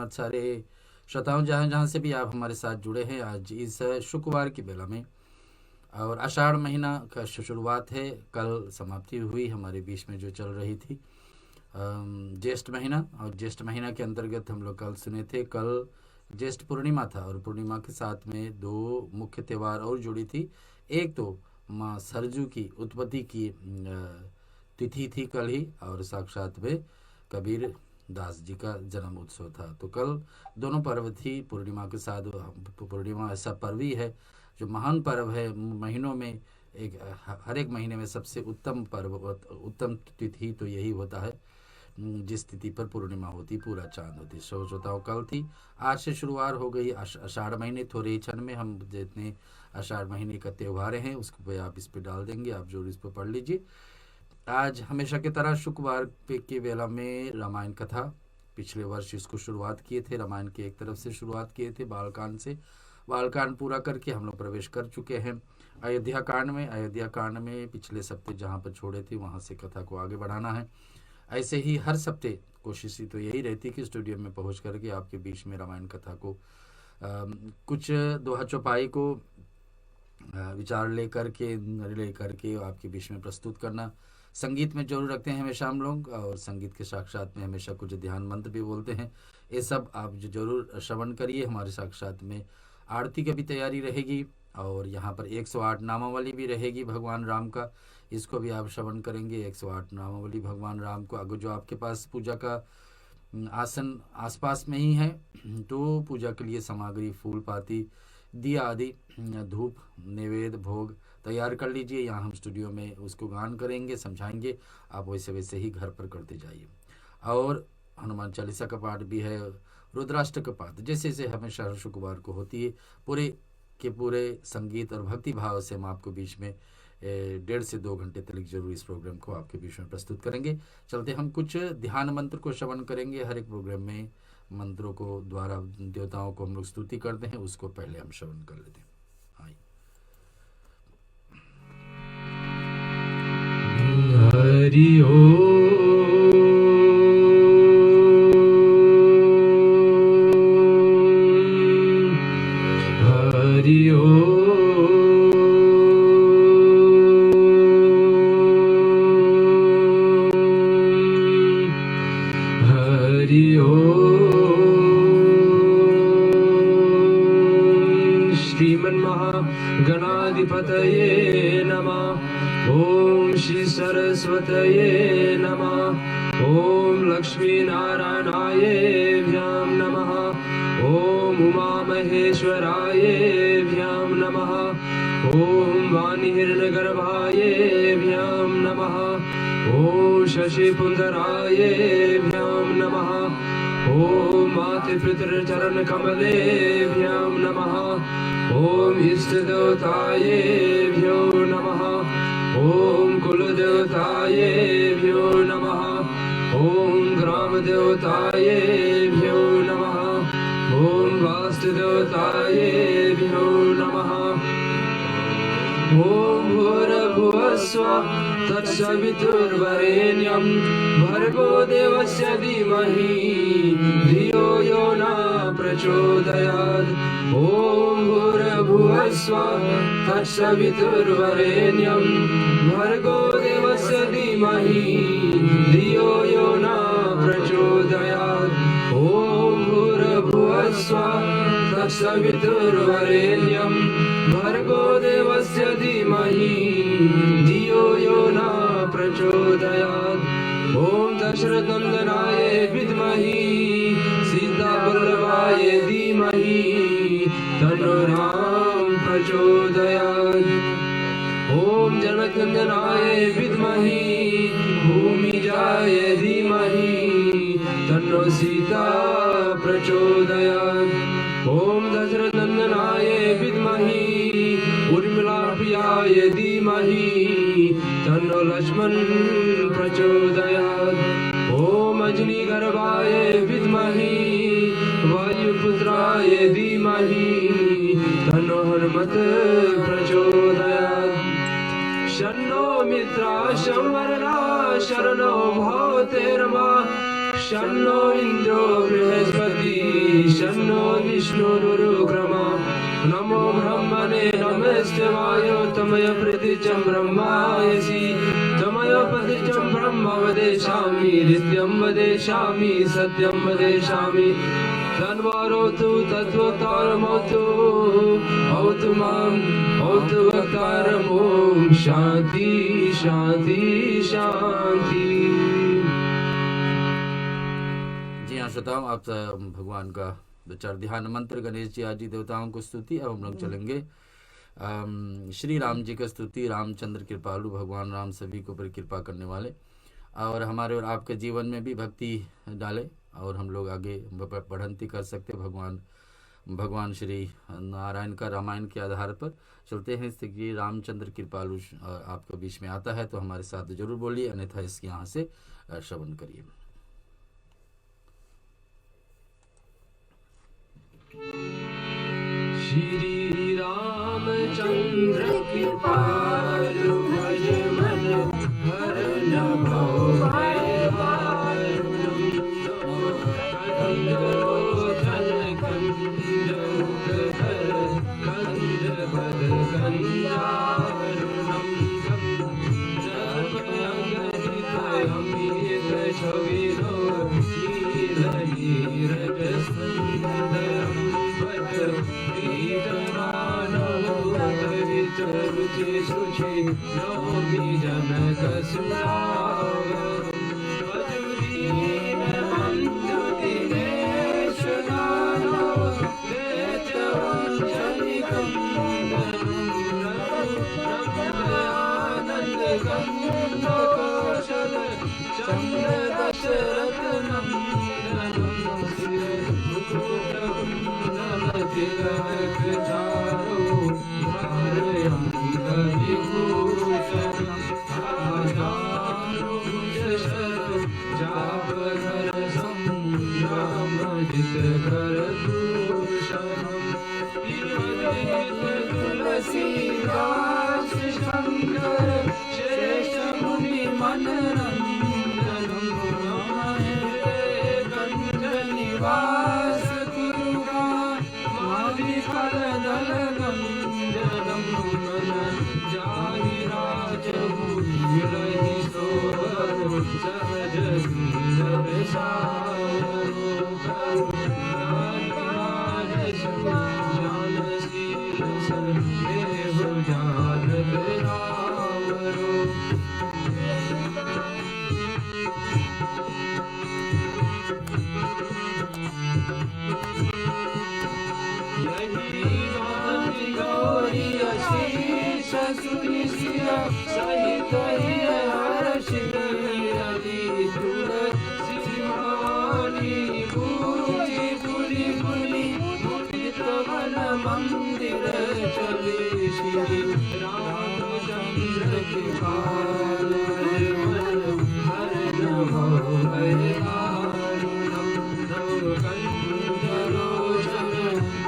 साथ सारे श्रोताओं जहाँ जहाँ से भी आप हमारे साथ जुड़े हैं आज इस शुक्रवार की बेला में। और आषाढ़ महीना का शुरुआत है, कल समाप्ति हुई हमारे बीच में जो चल रही थी ज्येष्ठ महीना। और ज्येष्ठ महीना के अंतर्गत हम लोग कल सुने थे, कल ज्येष्ठ पूर्णिमा था और पूर्णिमा के साथ में दो मुख्य त्यौहार और जुड़ी थी। एक तो माँ सरजू की उत्पत्ति की तिथि थी कल ही, और साक्षात में कबीर दास जी का जन्म उत्सव था। तो कल दोनों पर्व थी पूर्णिमा के साथ। पूर्णिमा ऐसा पर्व ही है जो महान पर्व है, महीनों में एक हर एक महीने में सबसे उत्तम पर्व, उत्तम तिथि तो यही होता है जिस तिथि पर पूर्णिमा होती, पूरा चांद होती। श्रोताओं कल थी, आज से शुरुआत हो गई आषाढ़ महीने। थोड़े ही क्षण में हम जितने आषाढ़ महीने का त्यौहार हैं उसको पे आप इस पे डाल देंगे, आप जरूर इस पर पढ़ लीजिए। आज हमेशा की तरह शुक्रवार पे की बेला में रामायण कथा, पिछले वर्ष इसको शुरुआत किए थे, रामायण की एक तरफ से शुरुआत किए थे बालकांड से। बालकांड पूरा करके हम लोग प्रवेश कर चुके हैं अयोध्या कांड में। अयोध्या कांड में पिछले सप्ते जहाँ पर छोड़े थे वहाँ से कथा को आगे बढ़ाना है। ऐसे ही हर सप्ते कोशिश तो यही रहती कि स्टूडियो में पहुँच करके आपके बीच में रामायण कथा को कुछ दोहा चौपाई को विचार लेकर के आपके बीच में प्रस्तुत करना। संगीत में जरूर रखते हैं हमेशा हम लोग, और संगीत के साथ साथ में हमेशा कुछ ध्यान मंत्र भी बोलते हैं। ये सब आप जो जरूर श्रवण करिए। हमारे साथ में आरती की भी तैयारी रहेगी और यहाँ पर 108 नामावली भी रहेगी भगवान राम का, इसको भी आप श्रवण करेंगे। 108 नामावली भगवान राम को, अगर जो आपके पास पूजा का आसन आसपास में ही है तो पूजा के लिए सामग्री फूल पाती दिया आदि धूप नैवेद्य भोग तैयार कर लीजिए। यहाँ हम स्टूडियो में उसको गान करेंगे, समझाएंगे, आप वैसे वैसे ही घर पर करते जाइए। और हनुमान चालीसा का पाठ भी है, रुद्राष्टक का पाठ, जैसे जैसे हमेशा हर शुक्रवार को होती है। पूरे के पूरे संगीत और भक्ति भाव से हम आपको बीच में 1.5 से 2 घंटे तक जरूर इस प्रोग्राम को आपके बीच में प्रस्तुत करेंगे। चलते हम कुछ ध्यान मंत्र को श्रवण करेंगे। हर एक प्रोग्राम में मंत्रों को द्वारा देवताओं को हम लोग स्तुति करते हैं, उसको पहले हम श्रवण कर लेते हैं। हरि ओम हरि ओम हरि ओम श्रीमन्महागणाधिपतये नमः। ओम श्री सरस्वतये नमः। ओम लक्ष्मी नारायणाय भ्यां नमः। ओम उमा महेश्वराय भ्यां नमः। ओम वाणीहिरण्यगर्भाय भ्यां नमः। ओम शशिपुंजराय भ्यां नमः। ओम मातृपितृचरणकमले भ्यां नमः। ओम इष्टदेवताय भ्यो नमः। ओम कुलदेवताय भ्यो नमः। ओम ग्रामदेवताय भ्यो नमः। ओम वास्तुदेवताय भ्यो नमः। ओम भूर्भुवस्सुः तत्सवितुर्वरेण्यं भर्गो देवस्य धीमहि धियो यो न प्रचोदयात्। ओम भूर्भुवस्सुः तत्सवितुर्वरेण्यं भर्गो देवस्य धीमहि धियो यो न प्रचोदयात्। ओम भूर्भुवस्सुः तत्सवितुर्वरेण्यं भर्गो देवस्य धीमहि धियो यो न प्रचोदयात्। ओम दशरथनंदनाय विद्महि सीतावल्लभाय धीमहि तन्नो राम प्रचोदयात्। ओम जनकनंदनाय विद्महि भूमिजाय धीमहि तन्नो सीता प्रचोदयात्। ओम दशरथनंदनाय विद्महि उर्मिलाप्रियाय धीमहि तन्नो लक्ष्मण प्रचोदयात्। ओम अजनीगर्भाय विद्महि वायुपुत्राय धीमहि तन्नो हनुमत् प्रचोदयात्। शन्नो मित्राः संवरणा शरणो भवतेर्मा शन्नो इंद्रो बृहस्पति शन्नो विष्णुरुक्रमा नमो ब्रह्मणे नमस्तेवाय तमय प्रतिचं ब्रह्मायसि तमय प्रतिचं ब्रह्म वदेशामि नित्यं वदेशामि सत्यं वदेशामि तन्वारोतु तत्त्वतारमोतु औतु माम् औतु वक्तारम् ॐ शान्ति शान्ति शान्ति। जी हाँ श्रोताओं, आप भगवान का विचार ध्यान मंत्र गणेश जी आदि देवताओं को स्तुति। अब हम लोग चलेंगे श्री राम जी का स्तुति। रामचंद्र कृपालु, भगवान राम सभी को पर कृपा करने वाले, और हमारे और आपके जीवन में भी भक्ति डाले और हम लोग आगे बढ़ंती कर सकते। भगवान श्री नारायण का रामायण के आधार पर चलते हैं। कि रामचंद्र कृपालु आपके बीच में आता है तो हमारे साथ जरूर बोलिए, अन्यथा इसके यहाँ से श्रवण करिए। श्री रामचंद्र कृपालु भज मन हरन भव भय दारुणं कंदलोचन कंदमुखधर कंदबद कंदारुणं जगदगरित अमित छविरो नील नीरज सुंदरं भज रुचि सुचि नौमि जनक सुनागर वजुदीन बंधु दिनेश नानो देतवंशनि आनंद कंद कौशल चंद्र दशरथ नंदनं सिर मुकुट कुंडल चारो तुलसीदास शंकर श्रेष्ठ मुनि मनरंजन कंठ निवास कुरुगा माधि फल दल गंजनम मन जाहि राजभूषि सोहर सहज सुंदर सहित हर्षित पूजी पुरी पुरी मुखित मन मंदिर चली श्री रामचंद्र कृपाल हरन भव भय दारुणं कंदलोचन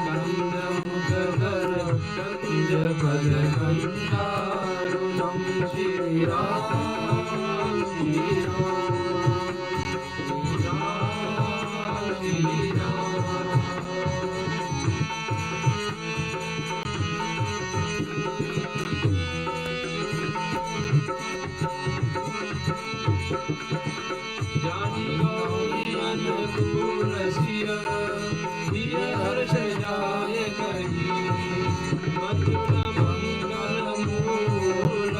कंदमुखधर कंदपद कंदारुणं श्री राम श्री राम श्री राम। जानी गौरी अनुकूल सिय हिय हर्ष जाय कही मधुर मंगल मूल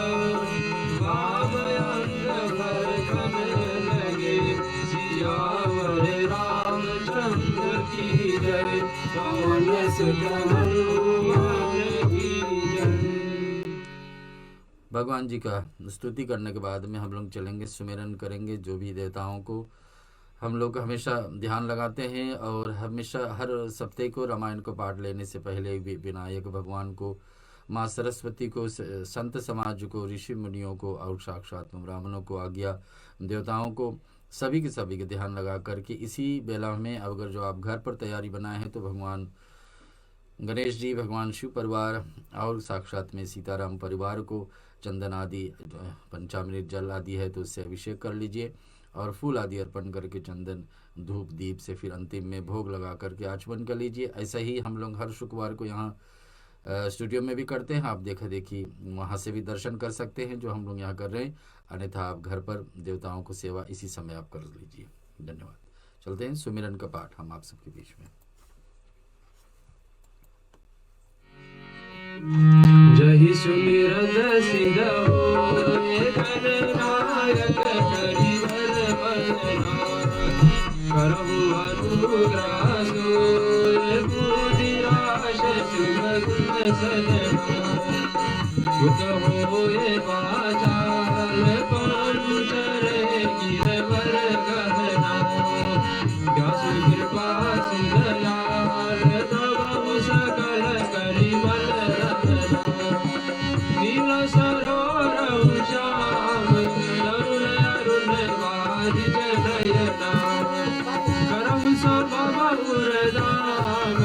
भावयंग भर कन लगे सियावर रामचंद्र की जय पवन सुत हनुमान की जय। भगवान जी का स्तुति करने के बाद में हम लोग चलेंगे, सुमिरन करेंगे। जो भी देवताओं को हम लोग हमेशा ध्यान लगाते हैं और हमेशा हर सप्ताह को रामायण को पाठ लेने से पहले विनायक भगवान को, माँ सरस्वती को, संत समाज को, ऋषि मुनियों को और साक्षात ब्राह्मणों को, आज्ञा देवताओं को, सभी के ध्यान लगा करके इसी बेला में अगर जो आप घर पर तैयारी बनाए हैं तो भगवान गणेश जी, भगवान शिव परिवार और साक्षात में सीताराम परिवार को चंदन आदि, पंचामृत जल आदि है तो उससे अभिषेक कर लीजिए और फूल आदि अर्पण करके चंदन धूप दीप से फिर अंतिम में भोग लगा करके आचमन कर लीजिए। ऐसा ही हम लोग हर शुक्रवार को यहाँ स्टूडियो में भी करते हैं। आप देखा देखी वहाँ से भी दर्शन कर सकते हैं जो हम लोग यहाँ कर रहे हैं, अन्यथा आप घर पर देवताओं को सेवा इसी समय आप कर लीजिए। धन्यवाद। चलते हैं सुमिरन का पाठ हम आप सबके बीच में। जहि सुमिरन सिद्ध होए गणनायक करिवर बलनाथ करहु अनुग्रह सोए बुधिराश सुमगुण सदनाथ सुख होए पाचाल पंचर गिरवर गहना व्यास कृपा सिदयाल तब सकल करिवर नील सरोवर श्याम तरुण अरुण वारिज नयना करम सबहुर धाम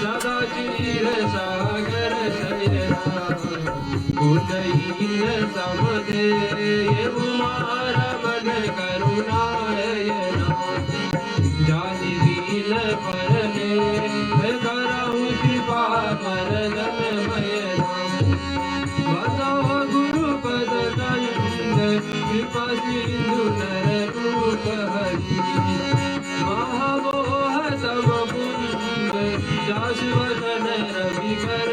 सदा चीर सागर शयना गुणहीन समदे उमार मन करुणायना जाहि दीन परने करहु कृपा मरदन मयना बताओ गुरुपद कंद कृपा सिंधु नर रूप हरि महामोह तम कुंद दास वदन रवि कर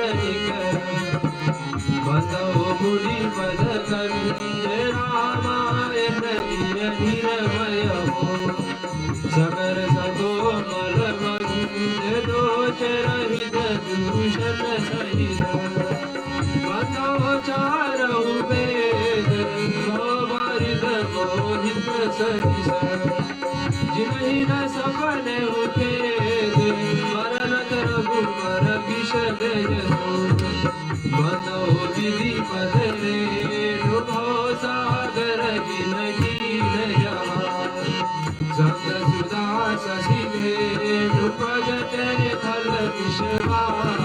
बताओ मुनि पद कंद रामायण निरमय हो सगर सतोमल मंद दोष रहित दूषण सहित बताओ चारौ वेद मोबारिद मोहित सरिस जिनहि न सपने उपेद मरनत रघुवर विषद यशो बताओ विधि पद रेणु सागर गिन गिन जहाँ संग सुधा शशि भेणु प्रगट थल विषवार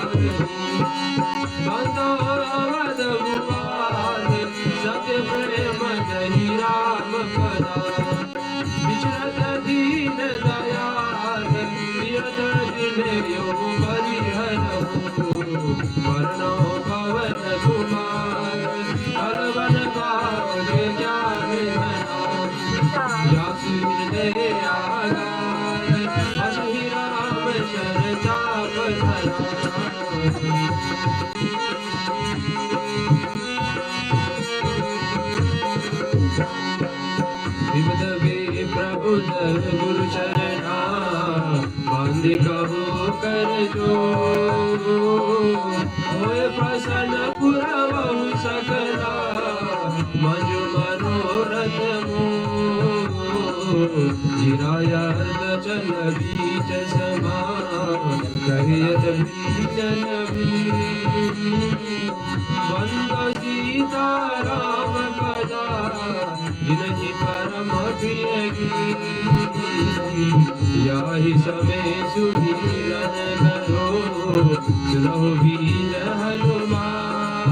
अवध भूपाल सत्य प्रेम जहि राम पदा विचरत दीन दयाल प्रियत दिन यो परिहरहु वर्णो पवन कुमार हरवन काव्य ज्ञान जासु हृदय आगार असहि राम चर्चा पधरा विविध वे प्रबुद्ध गुरु चरणा बांधे कहो कर जो होए प्रसन्न पुरवहु सकला मज मनोरथ जिरायत चल बीच समा कहियत बीजन बंद सीता राम पदा जिनहि परम प्रिय याहि समय सुधीरन करो सुनहु बीज हनुमान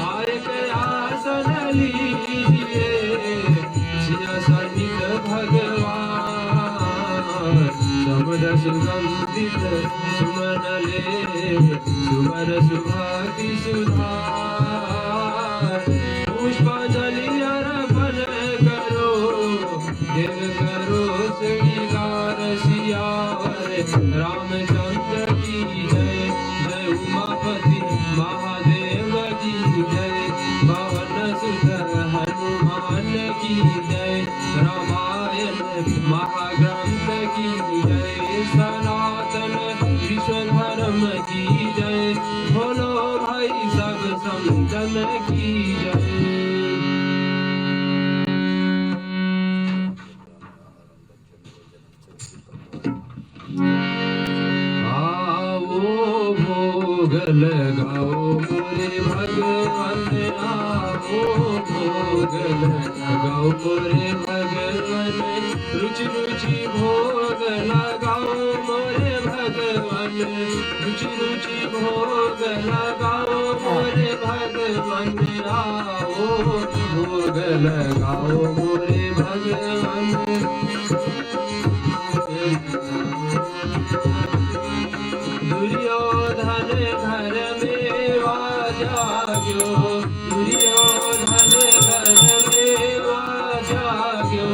आय के आसन लीजिए सिया सहित भगवान समद सुगंधित सुमन ले सुमर सुभाति सुधार पुष्पांजलि अर्पण करो देव करो श्रृंगार सियावर रामचंद्र की जय जय उमापति महादेव की जय पवन सुत हनुमान की जय रामायण महाग्रंथ की जय सनातन विश्व धर्म की जय बोलो भाई सब संतन की जय। आओ भोग लगाओ मोरे भगवान आओ भोग लगाओ मोरे भगवान रुचि रुचि भोग लगाओ मोरे भगवान रुचि रुचि भोग लगाओ मोरे भगवान आओ भोग लगाओ मोरे भगवान। दुर्योधन घर में जाग्यो, दुर्योधन घर में जाग्यो,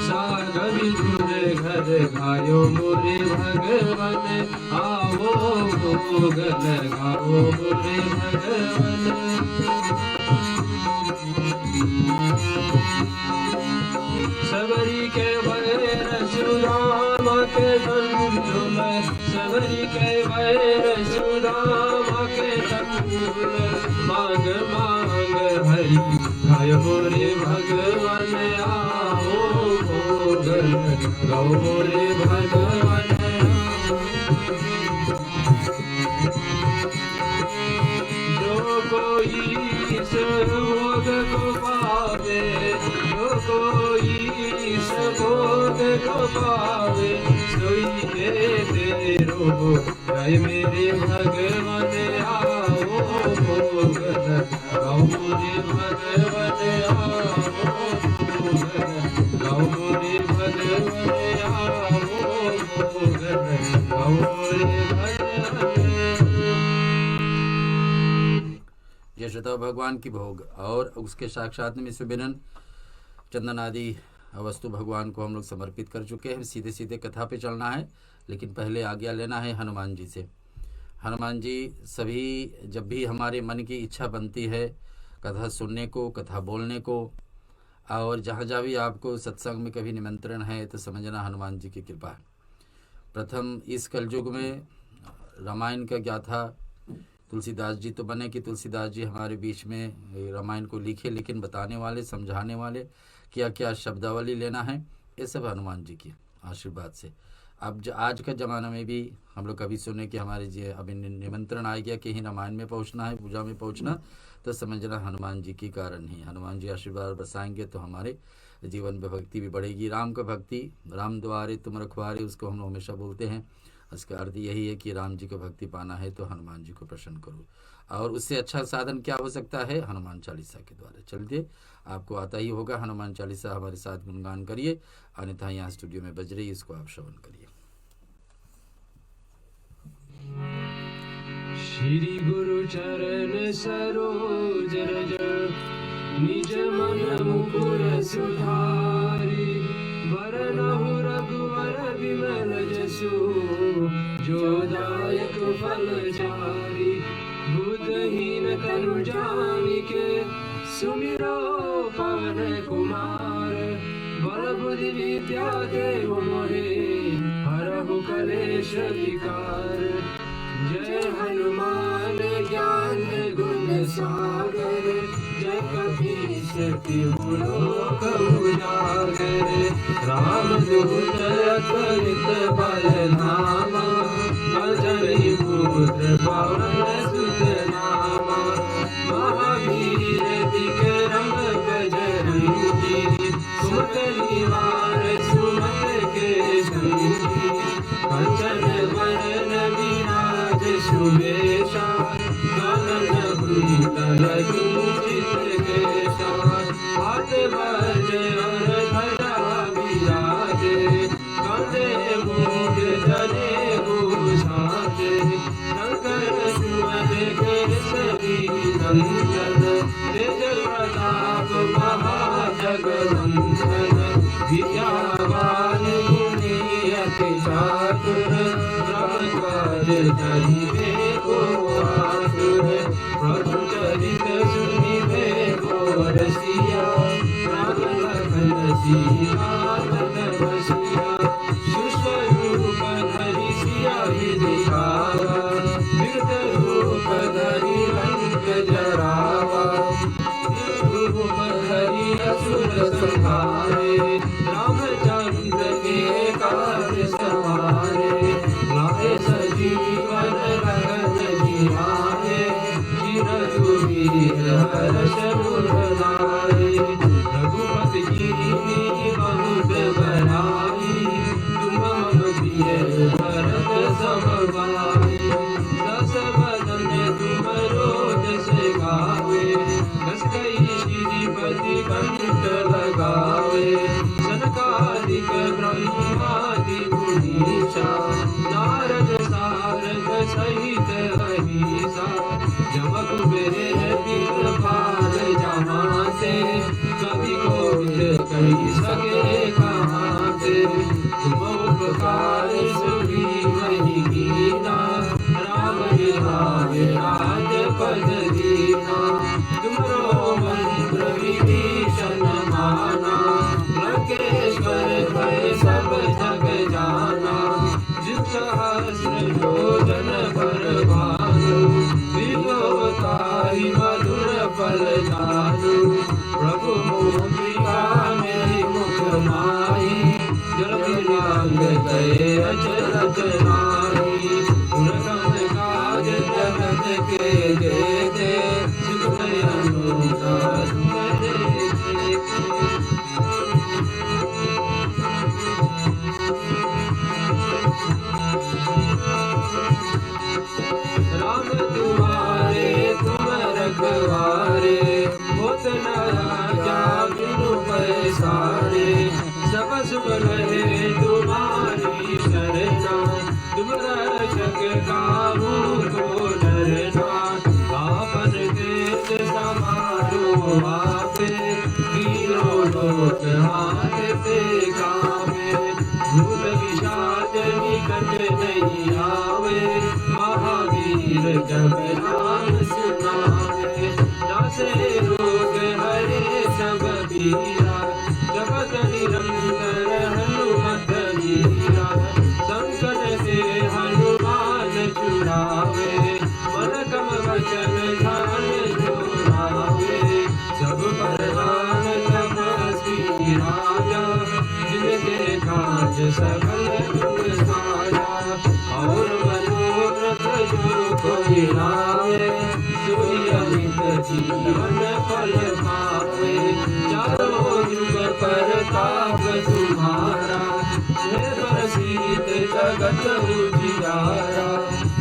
साग विदुर घर गायो मोरे भगवान। आओ भोग लगाओ मोरे भगवान। सबरी के वैर सुदामा के तंतु में, सबरी के वैर सुदामा के तंतु में, मांग मांग हरि गाय मोरे भगवान। आओ भोग लगाओ मोरे भगवान। जो कोई इस भोग को पावे, जो कोई इस भोग को पावे, सोई तेरो जय मेरे भगवान। आओ भोग लगाओ मोरे भगवान। आओ भोग लगाओ मोरे भगवान। आओ भोग लगाओ मोरे भगवान। यशोदा भगवान की भोग और उसके साक्षात में सुबिरन चंदन आदि वस्तु भगवान को हम लोग समर्पित कर चुके हैं। सीधे सीधे कथा पे चलना है, लेकिन पहले आज्ञा लेना है हनुमान जी से। हनुमान जी सभी जब भी हमारे मन की इच्छा बनती है कथा सुनने को, कथा बोलने को, और जहाँ जहाँ भी आपको सत्संग में कभी निमंत्रण है तो समझना हनुमान जी की कृपा है। प्रथम इस कलयुग में रामायण का गाथा तुलसीदास जी तो बने कि तुलसीदास जी हमारे बीच में रामायण को लिखे, लेकिन बताने वाले, समझाने वाले, क्या क्या शब्दावली लेना है, ये सब हनुमान जी की आशीर्वाद से। अब आज का ज़माना में भी हम लोग कभी सुने कि हमारे जी अभी निमंत्रण आ गया कि ही रामायण में पहुंचना है, पूजा में पहुंचना, तो समझना हनुमान जी की कारण ही। हनुमान जी आशीर्वाद बरसाएंगे तो हमारे जीवन में भक्ति भी बढ़ेगी। राम का भक्ति, राम द्वारे तुम रखवारे, उसको हम लोग हमेशा बोलते हैं। इसका अर्थ यही है कि राम जी को भक्ति पाना है तो हनुमान जी को प्रसन्न करो, और उससे अच्छा साधन क्या हो सकता है? हनुमान चालीसा के द्वारा। चलिए, आपको आता ही होगा हनुमान चालीसा, हमारे साथ गुणगान करिए, अन्यथा यहाँ स्टूडियो में बज रही, इसको आप श्रवण करिए। श्री गुरु चरण सरोज रज, निज मन मुकुर सुधारी, वरनहु रघुवर विमल जसु, जो दायक फल चारि। बुद्धहीन तनु जानिके, सुमिरो पवन कुमार। बल बुद्धि विद्या देहु मोहे, हरहु कलेश विकार। जय हनुमान ज्ञान गुण सागर, जय कपीस तिहु लोक उजागर। रामदूत अतुलित बल धामा, अजय पुत्र पवन सुत नामा। महावीर विक्रम बजरंगी, सुमति निवार सुमति के संगी। कंचन वरण विराज सुबेशा, कानन कुंडल कुंचित केशा। हाथ वज्र और ध्वजा विराजे, कांधे मूढ़ जनेऊ साजे। शंकर सुवन केसरी नंदन, तेज प्रताप महाजगवंदन। विद्यावान गुणी अति चातुर, ब्रह्मचार्य करिबे को आतुर। प्रभु चरित सुनिबे को रसिया, राम लखन सीता मन बसिया। सूक्ष्म रूप धरि सिया दिखावा, विकट रूप धरि लंक जरावा। रूप धरि असुर संहारे, रामचंद्र के काज सवारे। लाए सजीवन लखन जियाए, चिरंजीवी हर्ष उर लाए। रघुपति कीन्ही बहुत बड़ाई, कोई सके कहाँ के, तुम उपकार सुखी नहीं कीना, राम बिहारे राज पद दीना, तुमरो मंत्र विभीषण माना, लंकेश्वर भय सब जग जाना, जिस सहस्र योजन पर भानु, विभवताहि मधुर फल जानू, प्रभु मुद्रिका मेरी मुख माही, जल लांग गए अचरज नाहि, दुर्गम काज जगत के जेते, सुख अनुराग देते। राम तुम्हारे तुम रखवारे, होत न राजा बिनु पैसारे, सब सुख लहे तुम्हारी शरणा, तुम रक्षक काहू को डरना, आपन तेज समारो आपे, तीनों लोक हाथ से कामे, भूत विषाद निकट नहीं आवे, महावीर जब नाम सुनावे, नासे रोग हरे सब पीरा, जपत निरंतर हनुमत वीरा, संकट से हनुमान छुड़ावे, मन कम वचन ध्यान जोड़ावे, सब पर नाम तपस्वी राजा, जिनके काज सकल तुम साजा, और मनोरथ जो कोई लावे, सोई अमित जीवन फल पावे, चारों युग प्रताप तुम्हारा, है प्रसिद्ध जगत उजियारा,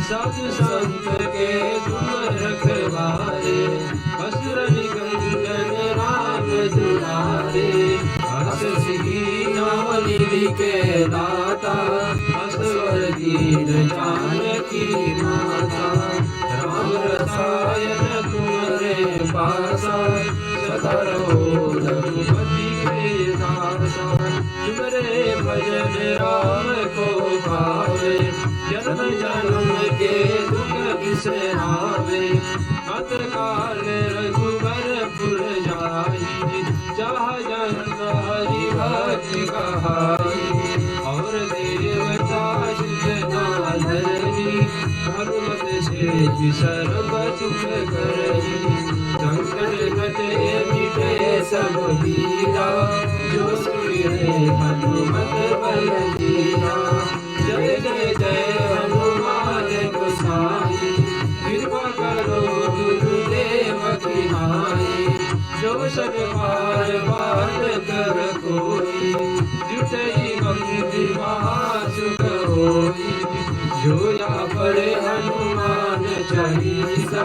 साधु संत के तुम रखवारे, असुर निकंदन राम दुलारे, हस सिद्धि नाम निधि के दाता, असवर दीन जानकी माता, राम रसायन तुम्हारे पासा, सदा रहो रघुपति के दासा, तुम्हारे भजन राम को पावे, जन्म जन्म के दुख बिसरावे, अंत काल रघुबर पुर जाई, चाह जन हरि भक्ति कहाई, और देवता धरनी, हनुमत से सर्व सुख करही, संकट कटे मिटे सब पीरा, जो सुमिरे हनुमत बलबीरा, जय जय जय हनुमान गोसाई, कृपा करो गुरुदेव की नाई, जो सब पार पार कर कोई, जुटई मंदिर महासुख होई, जो या पढ़े हनुमान चालीसा,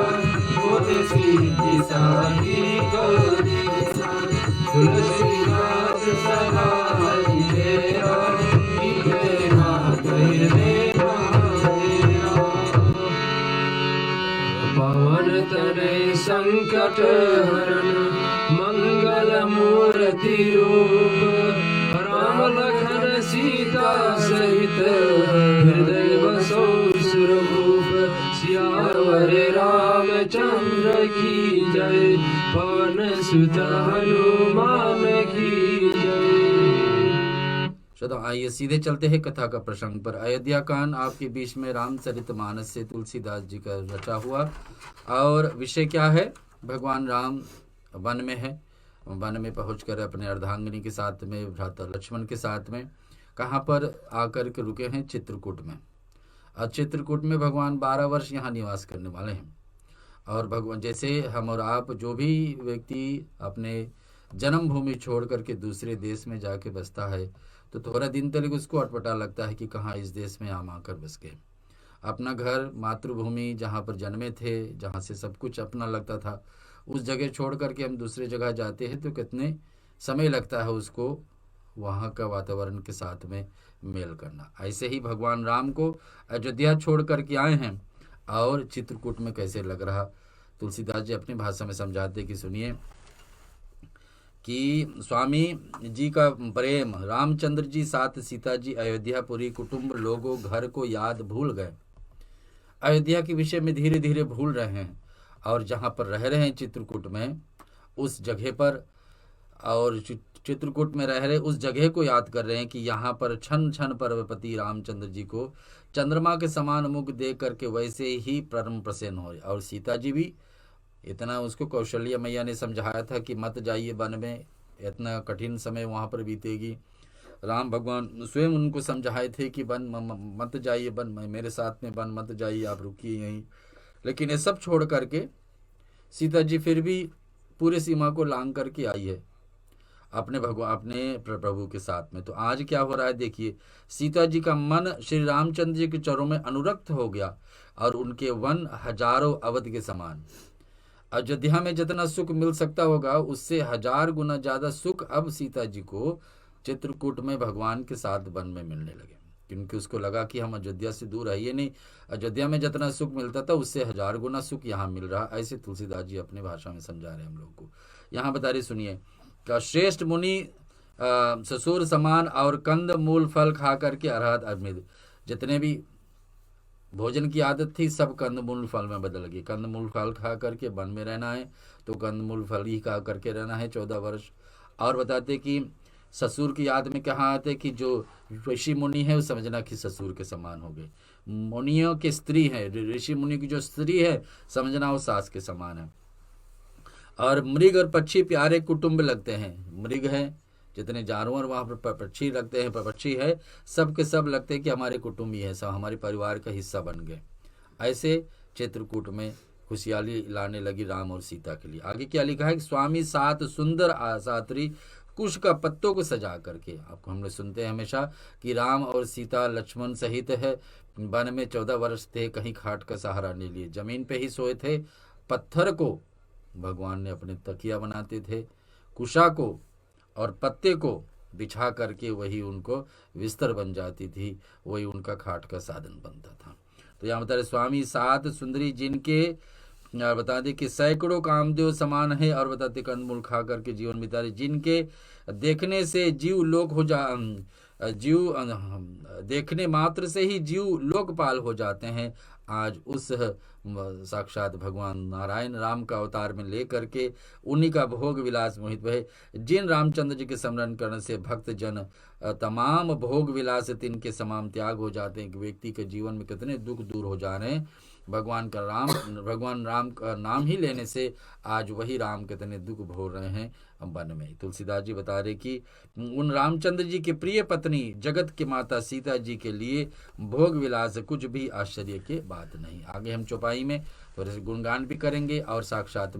होते सिद्धि साखी गौरीसा, तुलसीदास सदा हरि तेरा, मीठे नाथ मेरा मेरा। पवन तनय संकट हरण, मंगल मूर्ति रूप, राम लखन सीता सहित, हृदय बसो सुरभूप, सियावर रामचंद्र की जय, पवन सुत हनुमान की जय। श्रोताओ आइए सीधे चलते हैं कथा का प्रसंग पर। अयोध्या कांड आपके बीच में रामचरितमानस से तुलसीदास जी का रचा हुआ, और विषय क्या है? भगवान राम वन में है, वन में पहुंचकर अपने अर्धांगिनी के साथ में, भ्राता लक्ष्मण के साथ में, कहाँ पर आकर के रुके हैं? चित्रकूट में। और चित्रकूट में भगवान 12 वर्ष यहाँ निवास करने वाले हैं। और भगवान जैसे हम और आप, जो भी व्यक्ति अपने जन्मभूमि छोड़ करके दूसरे देश में जाके बसता है, तो थोड़ा दिन तक उसको अटपटा लगता है कि कहाँ इस देश में हम आकर बस गए। अपना घर, मातृभूमि, जहाँ पर जन्मे थे, जहाँ से सब कुछ अपना लगता था, उस जगह छोड़ करके हम दूसरे जगह जाते हैं तो कितने समय लगता है उसको वहाँ का वातावरण के साथ में मेल करना। ऐसे ही भगवान राम को अयोध्या छोड़ करके आए हैं, और चित्रकूट में कैसे लग रहा, तुलसीदास जी अपनी भाषा में समझाते कि सुनिए कि स्वामी जी का प्रेम, रामचंद्र जी साथ सीता जी अयोध्यापुरी कुटुंब लोगों घर को याद भूल गए, अयोध्या के विषय में धीरे धीरे भूल रहे हैं, और जहाँ पर रह रहे हैं चित्रकूट में उस जगह पर, और चित्रकूट में रह रहे उस जगह को याद कर रहे हैं कि यहाँ पर क्षण क्षण पर्वपति रामचंद्र जी को चंद्रमा के समान मुख देख करके वैसे ही परम प्रसन्न हो रहे। और सीता जी भी इतना, उसको कौशल्या मैया ने समझाया था कि मत जाइए वन में, इतना कठिन समय वहाँ पर बीतेगी। राम भगवान स्वयं उनको समझाए थे कि वन मत जाइए, वन मेरे साथ में वन मत जाइए, आप रुकिए यहीं। लेकिन ये सब छोड़ करके सीता जी फिर भी पूरे सीमा को लांग करके आई है अपने अपने प्रभु के साथ में। तो आज क्या हो रहा है देखिए, सीता जी का मन श्री रामचंद्र जी के चरणों में अनुरक्त हो गया, और उनके वन हजारों अवध के समान। अयोध्या में जितना सुख मिल सकता होगा उससे 1000 गुना ज्यादा सुख अब सीता जी को चित्रकूट में भगवान के साथ वन में मिलने लगे, क्योंकि उसको लगा कि हम अयोध्या से दूर है, ये नहीं, अयोध्या में जितना सुख मिलता था उससे 1000 गुना सुख यहाँ मिल रहा। ऐसे तुलसीदास जी अपने भाषा में समझा रहे हैं हम लोग को। यहाँ बता रही सुनिए, का श्रेष्ठ मुनि ससुर समान और कंद मूल फल खा करके अरहत अमृत, जितने भी भोजन की आदत थी सब कंदमूल फल में बदल गई। कंदमूल फल खा करके वन में रहना है तो कंदमूल फल ही खा करके रहना है 14 वर्ष। और बताते कि ससुर की याद में कहा आते कि जो ऋषि मुनि है वो समझना कि ससुर के समान हो गए, मुनियों की स्त्री है, ऋषि मुनि की जो स्त्री है समझना वो सास के समान है। और मृग और पक्षी प्यारे कुटुंब लगते हैं, मृग है जितने जानवर वहाँ पर पक्षी लगते हैं, पक्षी है, सब के सब लगते हैं कि हमारे कुटुंबी है, सब हमारे परिवार का हिस्सा बन गए। ऐसे चित्रकूट में खुशहाली लाने लगी राम और सीता के लिए। आगे क्या लिखा है कि स्वामी 7 सुंदर आसात्री कुश का पत्तों को सजा करके, आपको हमने सुनते हैं हमेशा कि राम और सीता लक्ष्मण सहित है वन में 14 वर्ष थे, कहीं खाट का सहारा नहीं लिए, जमीन पे ही सोए थे। पत्थर को भगवान ने अपने तकिया बनाते थे, कुशा को और पत्ते को बिछा करके वही उनको बिस्तर बन जाती थी, वही उनका खाट का साधन बनता था। तो यहाँ बता रहे स्वामी 7 सुंदरी जिनके बता दे कि सैकड़ों कामदेव समान है, और बताते कंदमूल खा करके जीवन बिता रहे, जिनके देखने से जीव लोक हो जा जीव देखने मात्र से ही जीव लोकपाल हो जाते हैं। आज उस साक्षात भगवान नारायण राम का अवतार में ले करके उन्हीं का भोग विलास मोहित भय, जिन रामचंद्र जी के स्मरण करने से भक्त जन तमाम भोग विलास तिनके समाम त्याग हो जाते हैं। कि व्यक्ति के जीवन में कितने दुख दूर हो जा रहे हैं, भगवान राम का नाम ही लेने से आज वही राम कितने दुख भोग रहे हैं वन में। तुलसीदास जी बता रहे कि उन रामचंद्र जी की प्रिय पत्नी जगत की माता सीता जी के लिए भोग विलास कुछ भी आश्चर्य के बात नहीं। आगे हम चौपाई में थोड़े से गुणगान भी करेंगे और साक्षात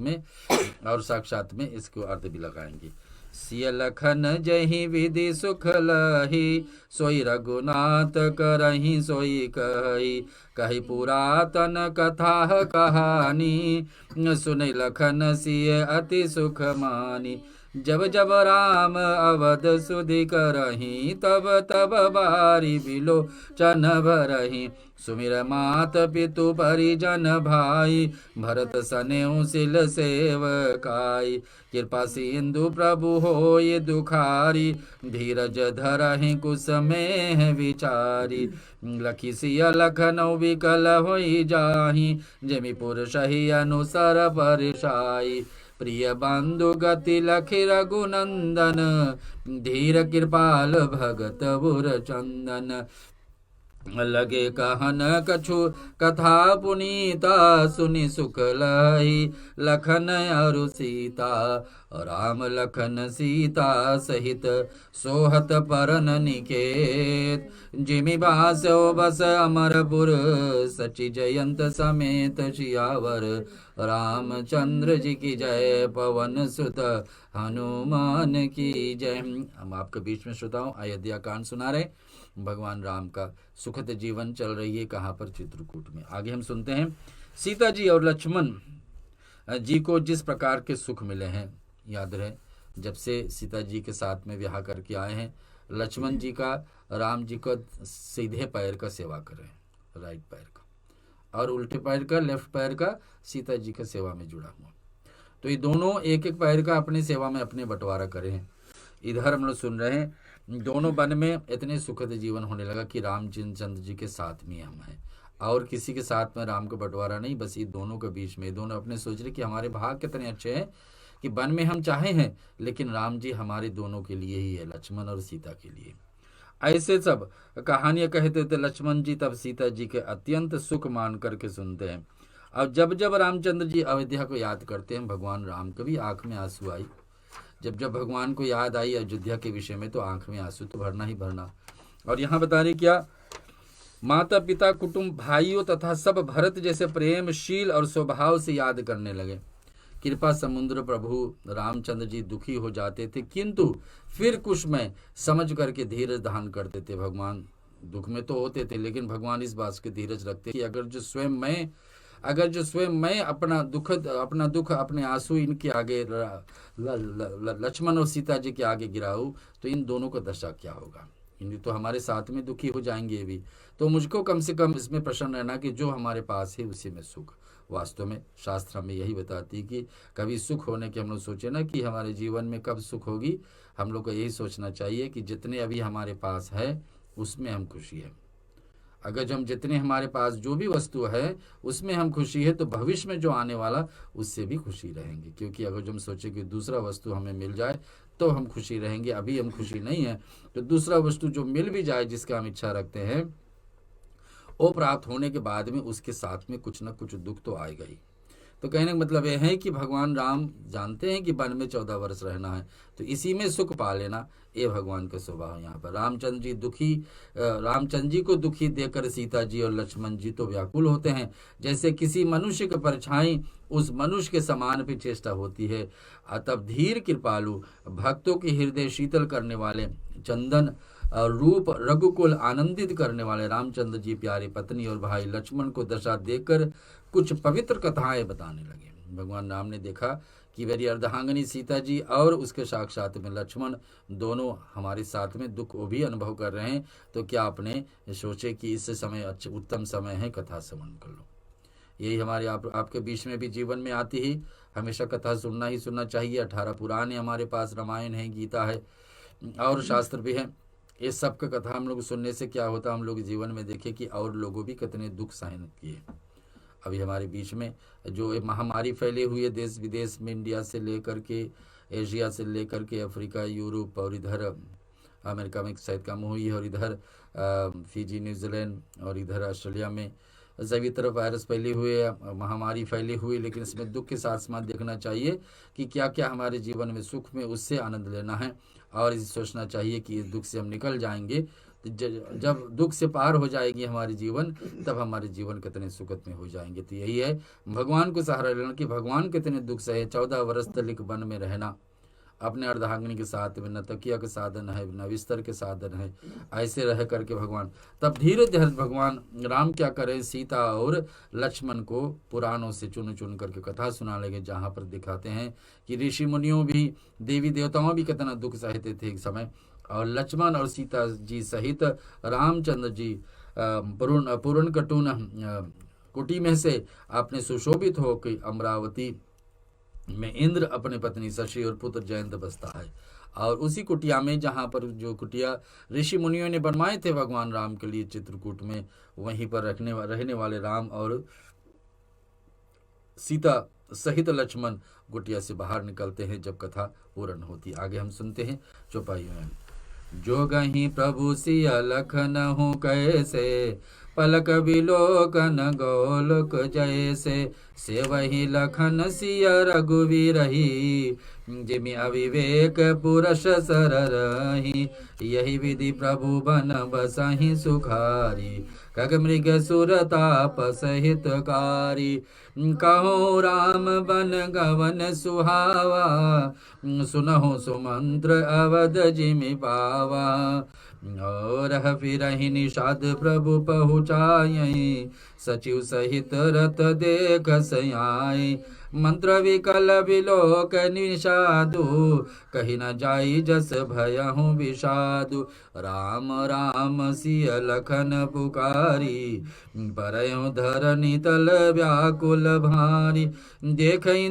में इसको अर्थ भी लगाएंगे। सिय लखन जहि विधि सुख लही, सोई रघुनाथ करहि सोई कही, कही पुरातन कथा कहानी, सुनि लखन सिय अति सुख मानी। जब जब राम अवध सुधि करही, तब तब बारी बिलोचन भरही, सुमिर मात पितु परिजन भाई, भरत सनेऊ सिल सेवकाई, कृपा सिंधु प्रभु होय दुखारी, धीरज धरहि कुसमेह विचारी, लखी सिय लखनऊ विकल होई जाहि, जमीपुर सही अनुसर परसाई, प्रिय बंधु गति लखि रघुनंदन, धीर कृपाल भगत बुर चंदन, लगे कहन कछु कथा पुनीता, सुनि सुख लही लखन अरु सीता, राम लखन सीता सहित सोहत परन निकेत, जिमि बासो बस अमरपुर, सचि जयंत समेत सियावर, रामचंद्र जी की जय, पवन सुत हनुमान की जय। हम आपके बीच में श्रोताओं अयोध्या कांड सुना रहे, भगवान राम का सुखद जीवन चल रही है कहाँ पर, चित्रकूट में। आगे हम सुनते हैं सीता जी और लक्ष्मण जी को जिस प्रकार के सुख मिले हैं। याद रहे जब से सीता जी के साथ में विवाह करके आए हैं, लक्ष्मण जी का राम जी को सीधे पैर का सेवा करें, राइट पैर का, और उल्टे पैर का लेफ्ट पैर का सीता जी का सेवा में जुड़ा हुआ। तो ये दोनों एक एक पैर का अपनी सेवा में अपने बंटवारा करे हैं। इधर हम लोग सुन रहे हैं दोनों वन में इतने सुखद जीवन होने लगा कि रामचंद्र जी के साथ में हम हैं और किसी के साथ में राम का बंटवारा नहीं, बस ये दोनों के बीच में। दोनों अपने सोच रहे कि हमारे भाग कितने अच्छे हैं कि वन में हम चाहे हैं लेकिन राम जी हमारे दोनों के लिए ही है, लक्ष्मण और सीता के लिए। ऐसे सब कहानियां कहते थे लक्ष्मण जी, तब सीता जी के अत्यंत सुख मान करके सुनते हैं। अब जब जब रामचंद्र जी अयोध्या को याद करते हैं, भगवान राम के भी आंख में आंसू आई। जब जब भगवान को याद आई अयोध्या के विषय में तो आंख में आंसू तो भरना ही भरना। और यहाँ बता रहे क्या, माता पिता कुटुंब भाइयों तथा सब भरत जैसे प्रेमशील और स्वभाव से याद करने लगे। कृपा समुद्र प्रभु रामचंद्र जी दुखी हो जाते थे किंतु फिर कुछ में समझ करके धीरज धारण करते थे। भगवान दुख में तो होते थे लेकिन भगवान इस बात के धीरज रखते कि अगर जो स्वयं मैं अपना दुख अपने आंसू इनके आगे लक्ष्मण और सीता जी के आगे गिराऊं तो इन दोनों का दशा क्या होगा, इन तो हमारे साथ में दुखी हो जाएंगे भी। तो मुझको कम से कम इसमें प्रसन्न रहना कि जो हमारे पास है उसी में सुख। वास्तव में शास्त्र में यही बताती कि कभी सुख होने के हम लोग सोचे ना कि हमारे जीवन में कब सुख होगी, हम लोग को यही सोचना चाहिए कि जितने अभी हमारे पास है उसमें हम खुशी है। अगर हम जितने हमारे पास जो भी वस्तु है उसमें हम खुशी है तो भविष्य में जो आने वाला उससे भी खुशी रहेंगे। क्योंकि अगर जो हम सोचे कि दूसरा वस्तु हमें मिल जाए तो हम खुशी रहेंगे, अभी हम खुशी नहीं है तो दूसरा वस्तु जो मिल भी जाए जिसका हम इच्छा रखते हैं वो प्राप्त होने के बाद में उसके साथ में कुछ ना कुछ दुख तो आएगा ही। तो कहने का मतलब यह है कि भगवान राम जानते हैं कि वन में 14 वर्ष रहना है तो इसी में सुख पा लेना, ये भगवान का स्वभाव। यहाँ पर रामचंद्र जी को दुखी देकर सीता जी और लक्ष्मण जी तो व्याकुल होते हैं, जैसे किसी मनुष्य की परछाई उस मनुष्य के समान भी चेष्टा होती है। तब धीर कृपालु भक्तों के हृदय शीतल करने वाले चंदन रूप रघुकुल आनंदित करने वाले रामचंद्र जी प्यारी पत्नी और भाई लक्ष्मण को दशा देकर कुछ पवित्र कथाएं बताने लगे। भगवान राम ने देखा कि मेरी अर्धांगिनी सीता जी और उसके साक्षात में लक्ष्मण दोनों हमारे साथ में दुख वो भी अनुभव कर रहे हैं, तो क्या आपने सोचे कि इस समय अच्छा उत्तम समय है कथा श्रवण कर लो। यही हमारे आपके बीच में भी जीवन में आती ही हमेशा कथा सुनना चाहिए। 18 पुराण है हमारे पास, रामायण है, गीता है और शास्त्र भी है। इस सब का कथा हम लोग सुनने से क्या होता, हम लोग जीवन में देखें कि और लोगों भी कितने दुख सहन किए। अभी हमारे बीच में जो महामारी फैली हुई है देश विदेश में, इंडिया से लेकर के एशिया से लेकर के अफ्रीका, यूरोप और इधर अमेरिका में शायद कम हुई है, और इधर फिजी, न्यूजीलैंड और इधर ऑस्ट्रेलिया में सभी तरफ वायरस फैली हुई है, महामारी फैली हुई। लेकिन इसमें दुख के साथ साथ देखना चाहिए कि क्या क्या हमारे जीवन में सुख में उससे आनंद लेना है और इसे सोचना चाहिए कि इस दुख से हम निकल जाएंगे। जब दुख से पार हो जाएगी हमारे जीवन तब हमारे जीवन कितने सुखद में हो जाएंगे। तो यही है भगवान को सहारा लेना कि भगवान कितने दुख सहे, 14 वर्ष तक वन में रहना, अपने अर्धांगिनी के साथ में न तकिया के साधन है न बिस्तर के साधन है, ऐसे रह करके भगवान तब धीरे धीरे भगवान राम क्या करें, सीता और लक्ष्मण को पुराणों से चुन करके कथा सुना लगे, जहाँ पर दिखाते हैं कि ऋषि मुनियों भी देवी देवताओं भी कितना दुख सहते थे एक समय, और लक्ष्मण और सीता जी सहित रामचंद्र जी पूर्ण कटुन कुटी में से आपने सुशोभित होकर अमरावती में इंद्र अपने पत्नी शशि और पुत्र जयंत बसता है। और उसी कुटिया में जहाँ पर जो कुटिया ऋषि मुनियों ने बनवाए थे भगवान राम के लिए चित्रकूट में, वहीं पर रहने वाले राम और सीता सहित लक्ष्मण कुटिया से बाहर निकलते हैं जब कथा पूर्ण होती। आगे हम सुनते हैं चौपाई में। जो गही प्रभु सिया लखन हूँ कैसे, पलक बिलोकन गोलक जैसे, से वही लखन सिया रघुवीरही, जिमि अविवेक पुरुष सर रही, यही विधि प्रभु बन बसहि सुखारी, खग मृग सुर ताप सहितकारी, कहो राम बन गवन सुहावा, सुनहो सुमंत्र अवध जिमि पावा, और फिरहि निषाद प्रभु पहुँचाई, सचिव सहित रथ देख सयाई, मंत्र विकल विलोक निषादु, कही न जाई जस भयहु विषादु। राम राम सिय लखन पुकारी, परयो धरनी तल व्याकुल भारी। देखई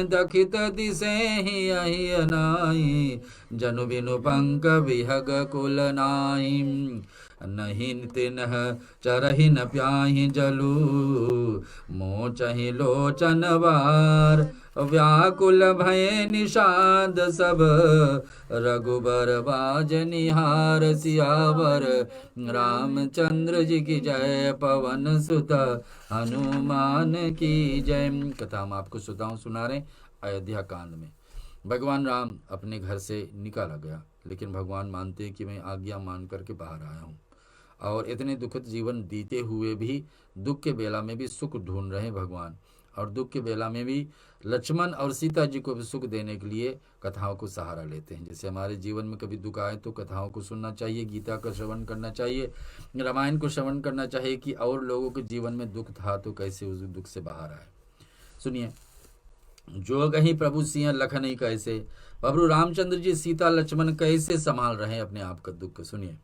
दखित दिसेहि अहि नाई, जनु बिनु पंक विहग कुल नाई। नहीं तिन्ह चरहि न प्याहि जलू, मोचहि लोचन बार। व्याकुल भय निषाद सब, रघुबर बाज निहार। सियावर रामचंद्र जी की जय, पवन सुत हनुमान की जय। कथा हम आपको सुना रहे अयोध्या कांड में। भगवान राम अपने घर से निकाला गया, लेकिन भगवान मानते हैं कि मैं आज्ञा मान करके बाहर आया हूँ। और इतने दुखद जीवन बीते हुए भी, दुख के बेला में भी सुख ढूंढ रहे हैं भगवान, और दुख के बेला में भी लक्ष्मण और सीता जी को भी सुख देने के लिए कथाओं को सहारा लेते हैं। जैसे हमारे जीवन में कभी दुख आए तो कथाओं को सुनना चाहिए, गीता का श्रवण करना चाहिए, रामायण को श्रवण करना चाहिए कि और लोगों के जीवन में दुख था तो कैसे उस दुख से बाहर आए। सुनिए, जो गही प्रभु सिंह लखन कैसे, प्रभु रामचंद्र जी सीता लक्ष्मण कैसे संभाल रहे हैं अपने आप का दुख। सुनिए,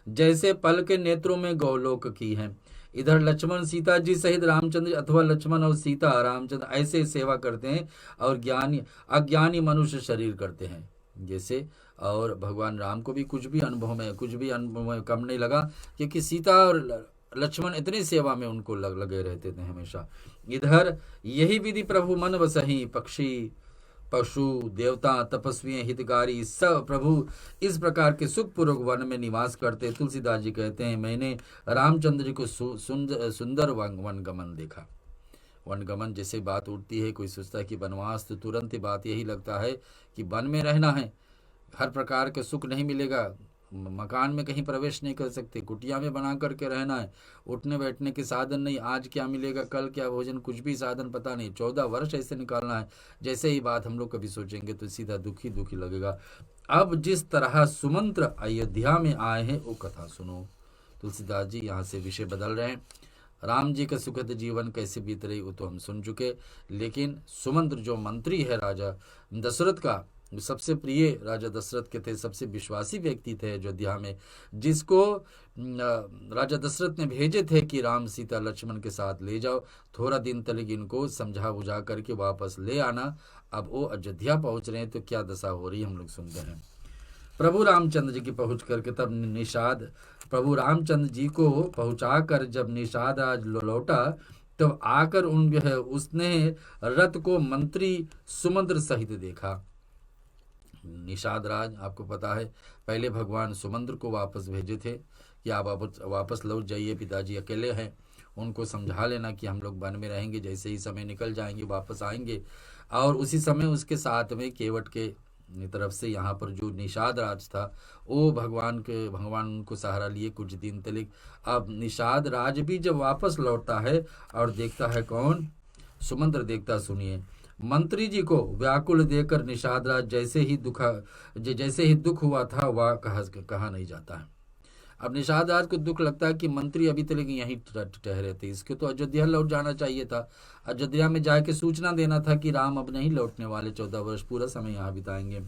जैसे पल के नेत्रों में गौलोक की है, इधर लक्ष्मण सीता जी सहित रामचंद्र अथवा लक्ष्मण और सीता रामचंद्र ऐसे सेवा करते हैं, और ज्ञानी अज्ञानी मनुष्य शरीर करते हैं जैसे। और भगवान राम को भी कुछ भी अनुभव में कम नहीं लगा, क्योंकि सीता और लक्ष्मण इतनी सेवा में उनको लगे रहते थे हमेशा। इधर यही विधि प्रभु मन बसहि, पक्षी पशु देवता तपस्वी हितकारी सब प्रभु इस प्रकार के सुखपूर्वक वन में निवास करते। तुलसीदास जी कहते हैं, मैंने रामचंद्र जी को सुंदर वनगमन देखा। वनगमन जैसे बात उठती है, कोई सोचता है कि वनवास, तो तुरंत ही बात यही लगता है कि वन में रहना है, हर प्रकार के सुख नहीं मिलेगा, मकान में कहीं प्रवेश नहीं कर सकते, कुटिया में बना करके रहना है, उठने बैठने के साधन नहीं, आज क्या मिलेगा कल क्या भोजन, कुछ भी साधन पता नहीं, 14 वर्ष ऐसे निकालना है। जैसे ही बात हम लोग कभी सोचेंगे तो सीधा दुखी दुखी लगेगा। अब जिस तरह सुमंत्र अयोध्या में आए हैं वो कथा सुनो। तुलसीदास जी यहाँ से विषय बदल रहे हैं। राम जी का सुखद जीवन कैसे बीत रही वो तो हम सुन चुके, लेकिन सुमंत्र जो मंत्री है राजा दशरथ का, सबसे प्रिय राजा दशरथ के थे, सबसे विश्वासी व्यक्ति थे अयोध्या में, जिसको राजा दशरथ ने भेजे थे कि राम सीता लक्ष्मण के साथ ले जाओ, थोड़ा दिन तक इनको समझा बुझा करके वापस ले आना। अब वो अयोध्या पहुंच रहे हैं तो क्या दशा हो रही हम लोग सुनते हैं। प्रभु रामचंद्र जी की पहुंच करके तब निषाद, प्रभु रामचंद्र जी को पहुंचा कर जब निषाद आज लौटा, तब आकर उसने रथ को मंत्री सुमंत्र सहित देखा। निषाद राज आपको पता है, पहले भगवान सुमंत्र को वापस भेजे थे कि आप वापस लौट जाइए, पिताजी अकेले हैं, उनको समझा लेना कि हम लोग वन में रहेंगे, जैसे ही समय निकल जाएंगे वापस आएंगे। और उसी समय उसके साथ में केवट के तरफ से यहाँ पर जो निषाद राज था वो भगवान उनको सहारा लिए कुछ दिन तक। अब निषाद राज भी जब वापस लौटता है और देखता है कौन, सुमंत्र देखता, सुनिए, मंत्री जी को व्याकुल देकर निषाद राज जैसे ही दुख हुआ था वह कहा नहीं जाता है। अब निषाद राज को दुख लगता है कि मंत्री अभी तक यहीं ठहरे थे, इसको तो अयोध्या लौट जाना चाहिए था, अयोध्या में जाके सूचना देना था कि राम अब नहीं लौटने वाले, 14 वर्ष पूरा समय यहाँ बिताएंगे।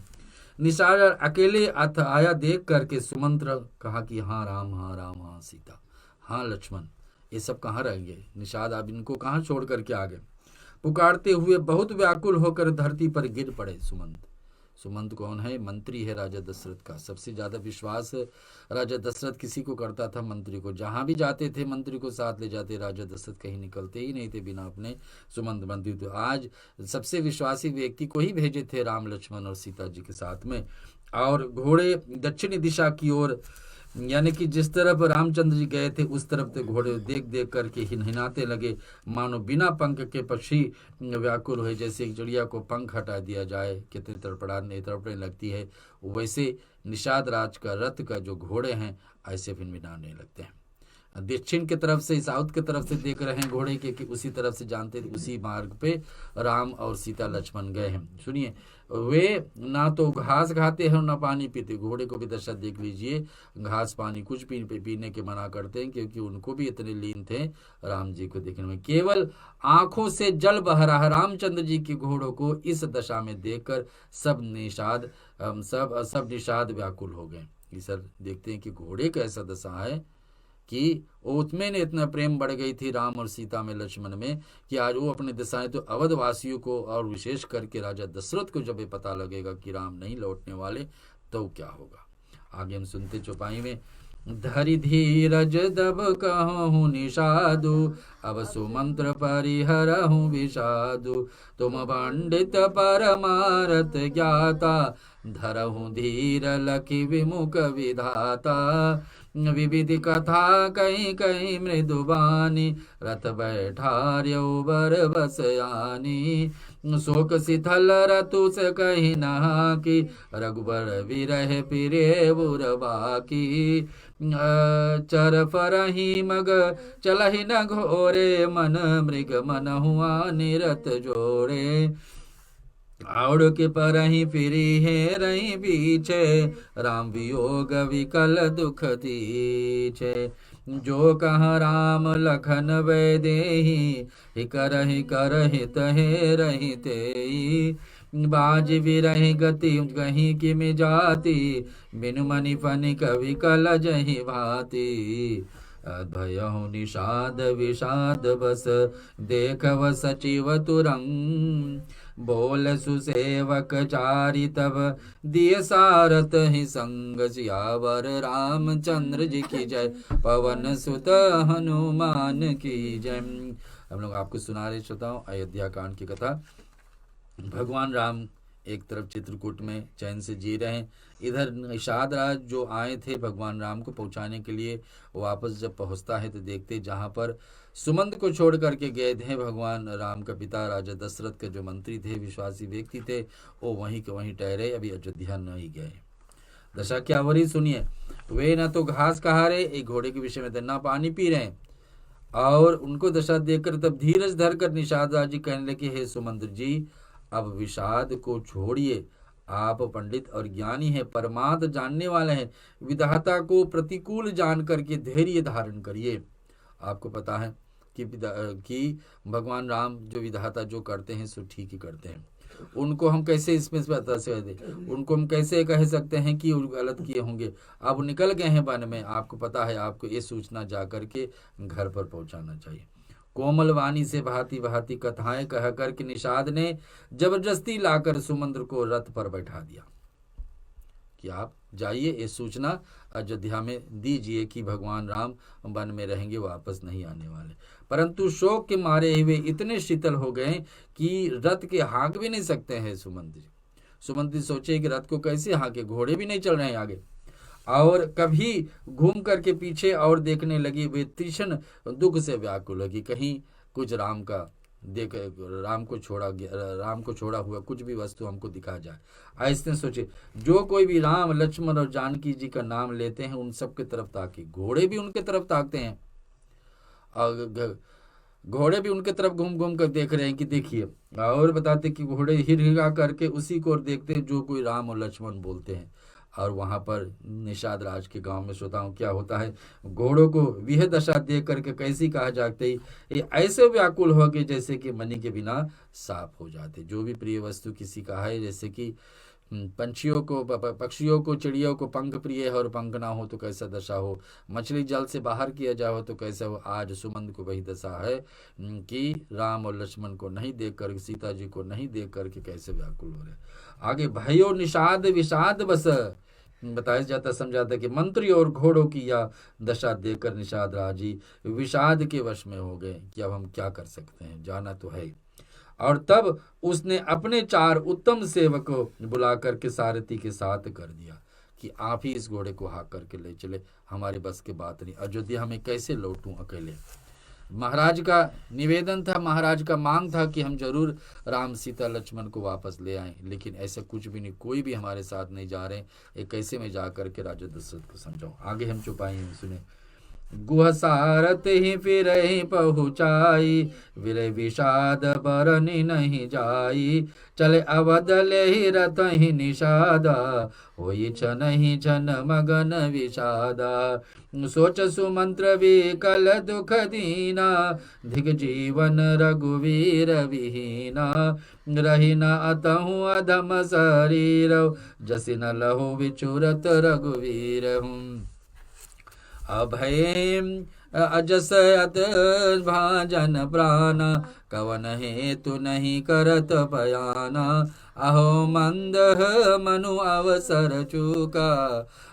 निषाद अकेले आया देख करके सुमंत्र कहा कि हाँ राम, हाँ राम, हाँ सीता, हाँ लक्ष्मण, ये सब कहाँ रहेंगे, निषाद अब इनको कहाँ छोड़ करके आ गए। पुकारते हुए बहुत व्याकुल होकर धरती पर गिर पड़े सुमंत कौन है, मंत्री है राजा दशरथ का। सबसे ज्यादा विश्वास राजा दशरथ किसी को करता था, मंत्री को। जहां भी जाते थे मंत्री को साथ ले जाते, राजा दशरथ कहीं निकलते ही नहीं थे बिना अपने सुमंत मंत्री। तो आज सबसे विश्वासी व्यक्ति को ही भेजे थे राम लक्ष्मण और सीता जी के साथ में। और घोड़े दक्षिणी दिशा की ओर, यानी कि जिस तरफ रामचंद्र जी गए थे उस तरफ से घोड़े देख देख करके हिनहिनाते लगे, मानो बिना पंख के पक्षी व्याकुल हुए, जैसे एक चिड़िया को पंख हटा दिया जाए कितनी तड़पड़ने लगती है, वैसे निषाद राज का रथ का जो घोड़े हैं ऐसे भिनभिनाने लगते हैं। दक्षिण की तरफ से, साउथ की तरफ से देख रहे हैं घोड़े के कि उसी तरफ से जानते उसी मार्ग पे राम और सीता लक्ष्मण गए हैं। सुनिए, वे ना तो घास खाते हैं और ना पानी पीते। घोड़े को भी दशा देख लीजिए, घास पानी कुछ पीने के मना करते हैं, क्योंकि उनको भी इतने लीन थे राम जी को देखने में। केवल आंखों से जल बह रहा रामचंद्र जी के घोड़ों को इस दशा में देखकर सब निषाद व्याकुल हो गए कि सर देखते हैं कि घोड़े का ऐसा दशा है कि उसमें ने इतना प्रेम बढ़ गई थी राम और सीता में, लक्ष्मण में, कि आज वो अपने दशाएं तो अवधवासियों को और विशेष करके राजा दशरथ को जब ये पता लगेगा कि राम नहीं लौटने वाले तो क्या होगा। आगे हम सुनते चौपाई में, धरि धीरज दब कहूँ निषादु, अब सुमंत्र परिहरहूँ विषादु, तुम पंडित परमारथ ज्ञाता, धरहूँ धीर लखि विमुख विधाता, विविधि कथा कहीं कहीं मृदुबानी, रथ बैठार्यो बर बसयानी, शोक शिथल रतु से कहीं नहा की, रघुबर विरह पिरे बुरबाकी, चर फरही मग चलहि न घोरे, मन मृग मन हुआ निरत जोड़े, और के परही फिरी है रही पीछे, राम वियोग विकल दुख दीछे, जो कह राम लखन वैदेही, करहि करहि तहे रही तेई, बाज विरहि गति कहीं किम जाति, बिनु मनि फनि कवि कल जहि भाति, भयहु निषाद विषाद बस, देखव सचिव तुरंग, बोल सुसेवक चारि तब, दिय सारथ ही संग, सियावर रामचंद्र जी की जय, पवन सुत हनुमान की जय। हम लोग आपको सुना रहे श्रोताओं अयोध्या कांड की कथा। भगवान राम एक तरफ चित्रकूट में चैन से जी रहे हैं, इधर निषाद राज जो आए थे भगवान राम को पहुंचाने के लिए, वापस जब पहुंचता है तो देखते जहां पर सुमंत को छोड़ करके गए थे भगवान राम का पिता राजा दशरथ के जो मंत्री थे, विश्वासी व्यक्ति थे, वो वहीं के वहीं ठहरे, अभी अयोध्या नहीं गए। दशा क्या हो रही सुनिए, वे न तो घास खा रहे, एक घोड़े के विषय में ना पानी पी रहे हैं, और उनको दशा देखकर तब धीरज धरकर निषाद राज जी कहने लगे, हे सुमंत्र जी, अब विषाद को छोड़िए, आप पंडित और ज्ञानी हैं, परमार्थ जानने वाले हैं, विधाता को प्रतिकूल जान करके धैर्य धारण करिए। आपको पता है कि भगवान राम जो विधाता जो करते हैं सो ठीक ही करते हैं, उनको हम कैसे इसमें पता से दे, उनको हम कैसे कह सकते हैं कि गलत किए होंगे। अब निकल गए हैं वन में, आपको पता है, आपको ये सूचना जा करके घर पर पहुंचाना चाहिए। कोमल वाणी से भांति भांति कथाएं कह कर के निषाद ने जबरदस्ती लाकर सुमंत्र को रथ पर बैठा दिया कि आप जाइए, ये सूचना अयोध्या में दीजिए कि भगवान राम वन में रहेंगे, वापस नहीं आने वाले। परंतु शोक के मारे हुए इतने शीतल हो गए कि रथ के हाँक भी नहीं सकते हैं सुमंत्र जी। सुमंत्र सोचे कि रथ को कैसे हाँके, घोड़े भी नहीं चल रहे हैं आगे, और कभी घूम करके पीछे और देखने लगी, वे तीक्ष्ण दुख से व्याकुल लगी, कहीं कुछ राम का देख, राम को छोड़ा हुआ कुछ भी वस्तु हमको दिखा जाए। ऐसे सोचे, जो कोई भी राम लक्ष्मण और जानकी जी का नाम लेते हैं उन सब की तरफ ताके, घोड़े भी उनके तरफ ताकते हैं, और घोड़े भी उनके तरफ घूम घूम कर देख रहे हैं कि देखिए, और बताते कि घोड़े हिरहिरा करके उसी को देखते हैं जो कोई राम और लक्ष्मण बोलते हैं। और वहाँ पर निषाद राज के गांव में श्रोताओं क्या होता है, घोड़ों को वह दशा देख करके कैसी कहा जाते ही ये ऐसे व्याकुल हो गए जैसे कि मनी के बिना साफ हो जाते। जो भी प्रिय वस्तु किसी का है, जैसे कि पक्षियों को चिड़ियों को पंख प्रिय है और पंख ना हो तो कैसा दशा हो, मछली जल से बाहर किया जाओ तो कैसा हो। आज सुमंत को वही दशा है कि राम और लक्ष्मण को नहीं देख कर, सीता जी को नहीं देख करके कैसे व्याकुल हो रहे। आगे भयो निषाद विषाद बस बताया जाता, समझाता कि मंत्री और घोड़ों की यह दशा देखकर निषाद राजी विषाद के वश में हो गए कि अब हम क्या कर सकते हैं, जाना तो है। और तब उसने अपने 4 उत्तम सेवक को बुला करके सारथी के साथ कर दिया कि आप ही इस घोड़े को हाँक करके ले चले, हमारे बस की बात नहीं, अयोध्या में कैसे लौटूं अकेले। महाराज का निवेदन था, महाराज का मांग था कि हम जरूर राम सीता लक्ष्मण को वापस ले आएं, लेकिन ऐसा कुछ भी नहीं, कोई भी हमारे साथ नहीं जा रहे, ये कैसे मैं जा करके राजा दशरथ को समझाऊं। आगे हम चुपाई सुने, गुह सारथ ही फिर पहुँचाई, विरह विषाद बरनी नहीं जाई। चले अवध ले ही रथ ही निषादा, होई छन ही छन मगन विषादा। सोच सुमंत्र विकल दुख दीना, धिग जीवन रघुवीर विहीना। रही न अतहु अधम शरीर, जसि न लहु विचुरत रघुवीर। अभय अजस अत भाजन प्राण, कवन हेतु नहीं करत बयाना। अहो मंद मनु अवसर चूका,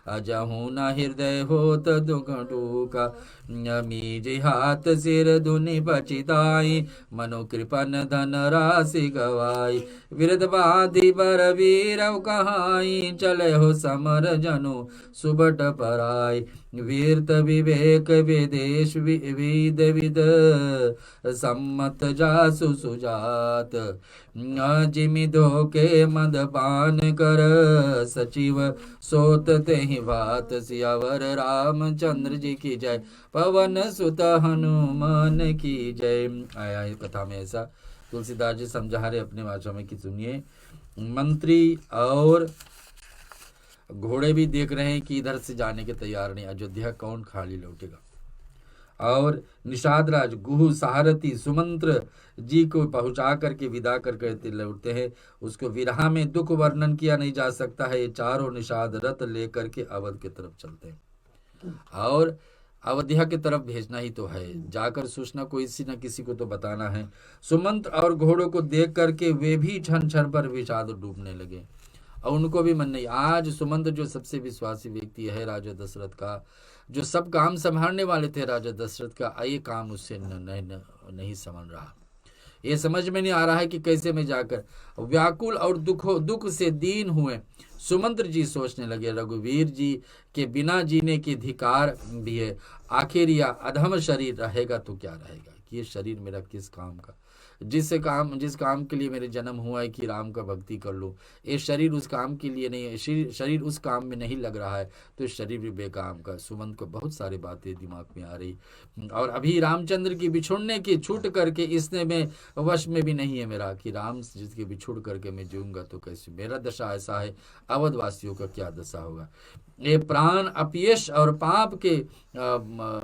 अजहू न हृदय होत दुख टूका। मीज हाथ सिर धुनि पचिताई, मनु कृपन धन राशि गवाई। विरध बाधि बर वीरव कहाई, चले हो समर जनु सुबट पराई। वीरत विवेक विदेश विद विद, सम्मत जासु सुजात। जिमि धोके मदपान कर, सचिव सोत तेहि बात। सियावर रामचंद्र जी की जय, पवन सुत हनुमान की जय। आया इस कथा में ऐसा तुलसीदास जी समझा रहे अपने भाषा में कि सुनिए, मंत्री और घोड़े भी देख रहे हैं कि इधर से जाने के तैयार नहीं, अयोध्या कौन खाली लौटेगा। और निषाद राज गुहु सारथी सुमंत्र जी को पहुंचा करके विदा करके लौटते हैं। उसको विरहा में दुख वर्णन किया नहीं जा सकता है। ये चारों निषाद रथ लेकर के अवध की तरफ चलते हैं और अवध्या की तरफ भेजना ही तो है, जाकर सूचना को किसी न किसी को तो बताना है। सुमंत्र और घोड़ों को देख करके वे भी क्षण क्षण पर विषाद डूबने लगे और उनको भी मन नहीं। आज सुमंत्र जो सबसे विश्वासी व्यक्ति है राजा दशरथ का, जो सब काम संभालने वाले थे राजा दशरथ का, ये काम उससे नहीं समझ रहा। ये समझ में नहीं आ रहा है कि कैसे मैं जाकर। व्याकुल और दुख से दीन हुए सुमंत्र जी सोचने लगे, रघुवीर जी के बिना जीने की धिकार भी है। आखिर यह अधम शरीर रहेगा तो क्या रहेगा, कि ये शरीर मेरा किस काम का। जिस काम के लिए मेरे जन्म हुआ है कि राम का भक्ति कर लूँ, ये शरीर उस काम के लिए नहीं है। शरीर उस काम में नहीं लग रहा है तो शरीर भी बेकाम का। सुमंत को बहुत सारी बातें दिमाग में आ रही और अभी रामचंद्र की बिछुड़ने की छूट करके इसने में वश में भी नहीं है मेरा, कि राम जिसके बिछुड़ करके मैं जीऊँगा तो कैसे मेरा दशा ऐसा है, अवधवासियों का क्या दशा होगा। ये प्राण अपयश और पाप के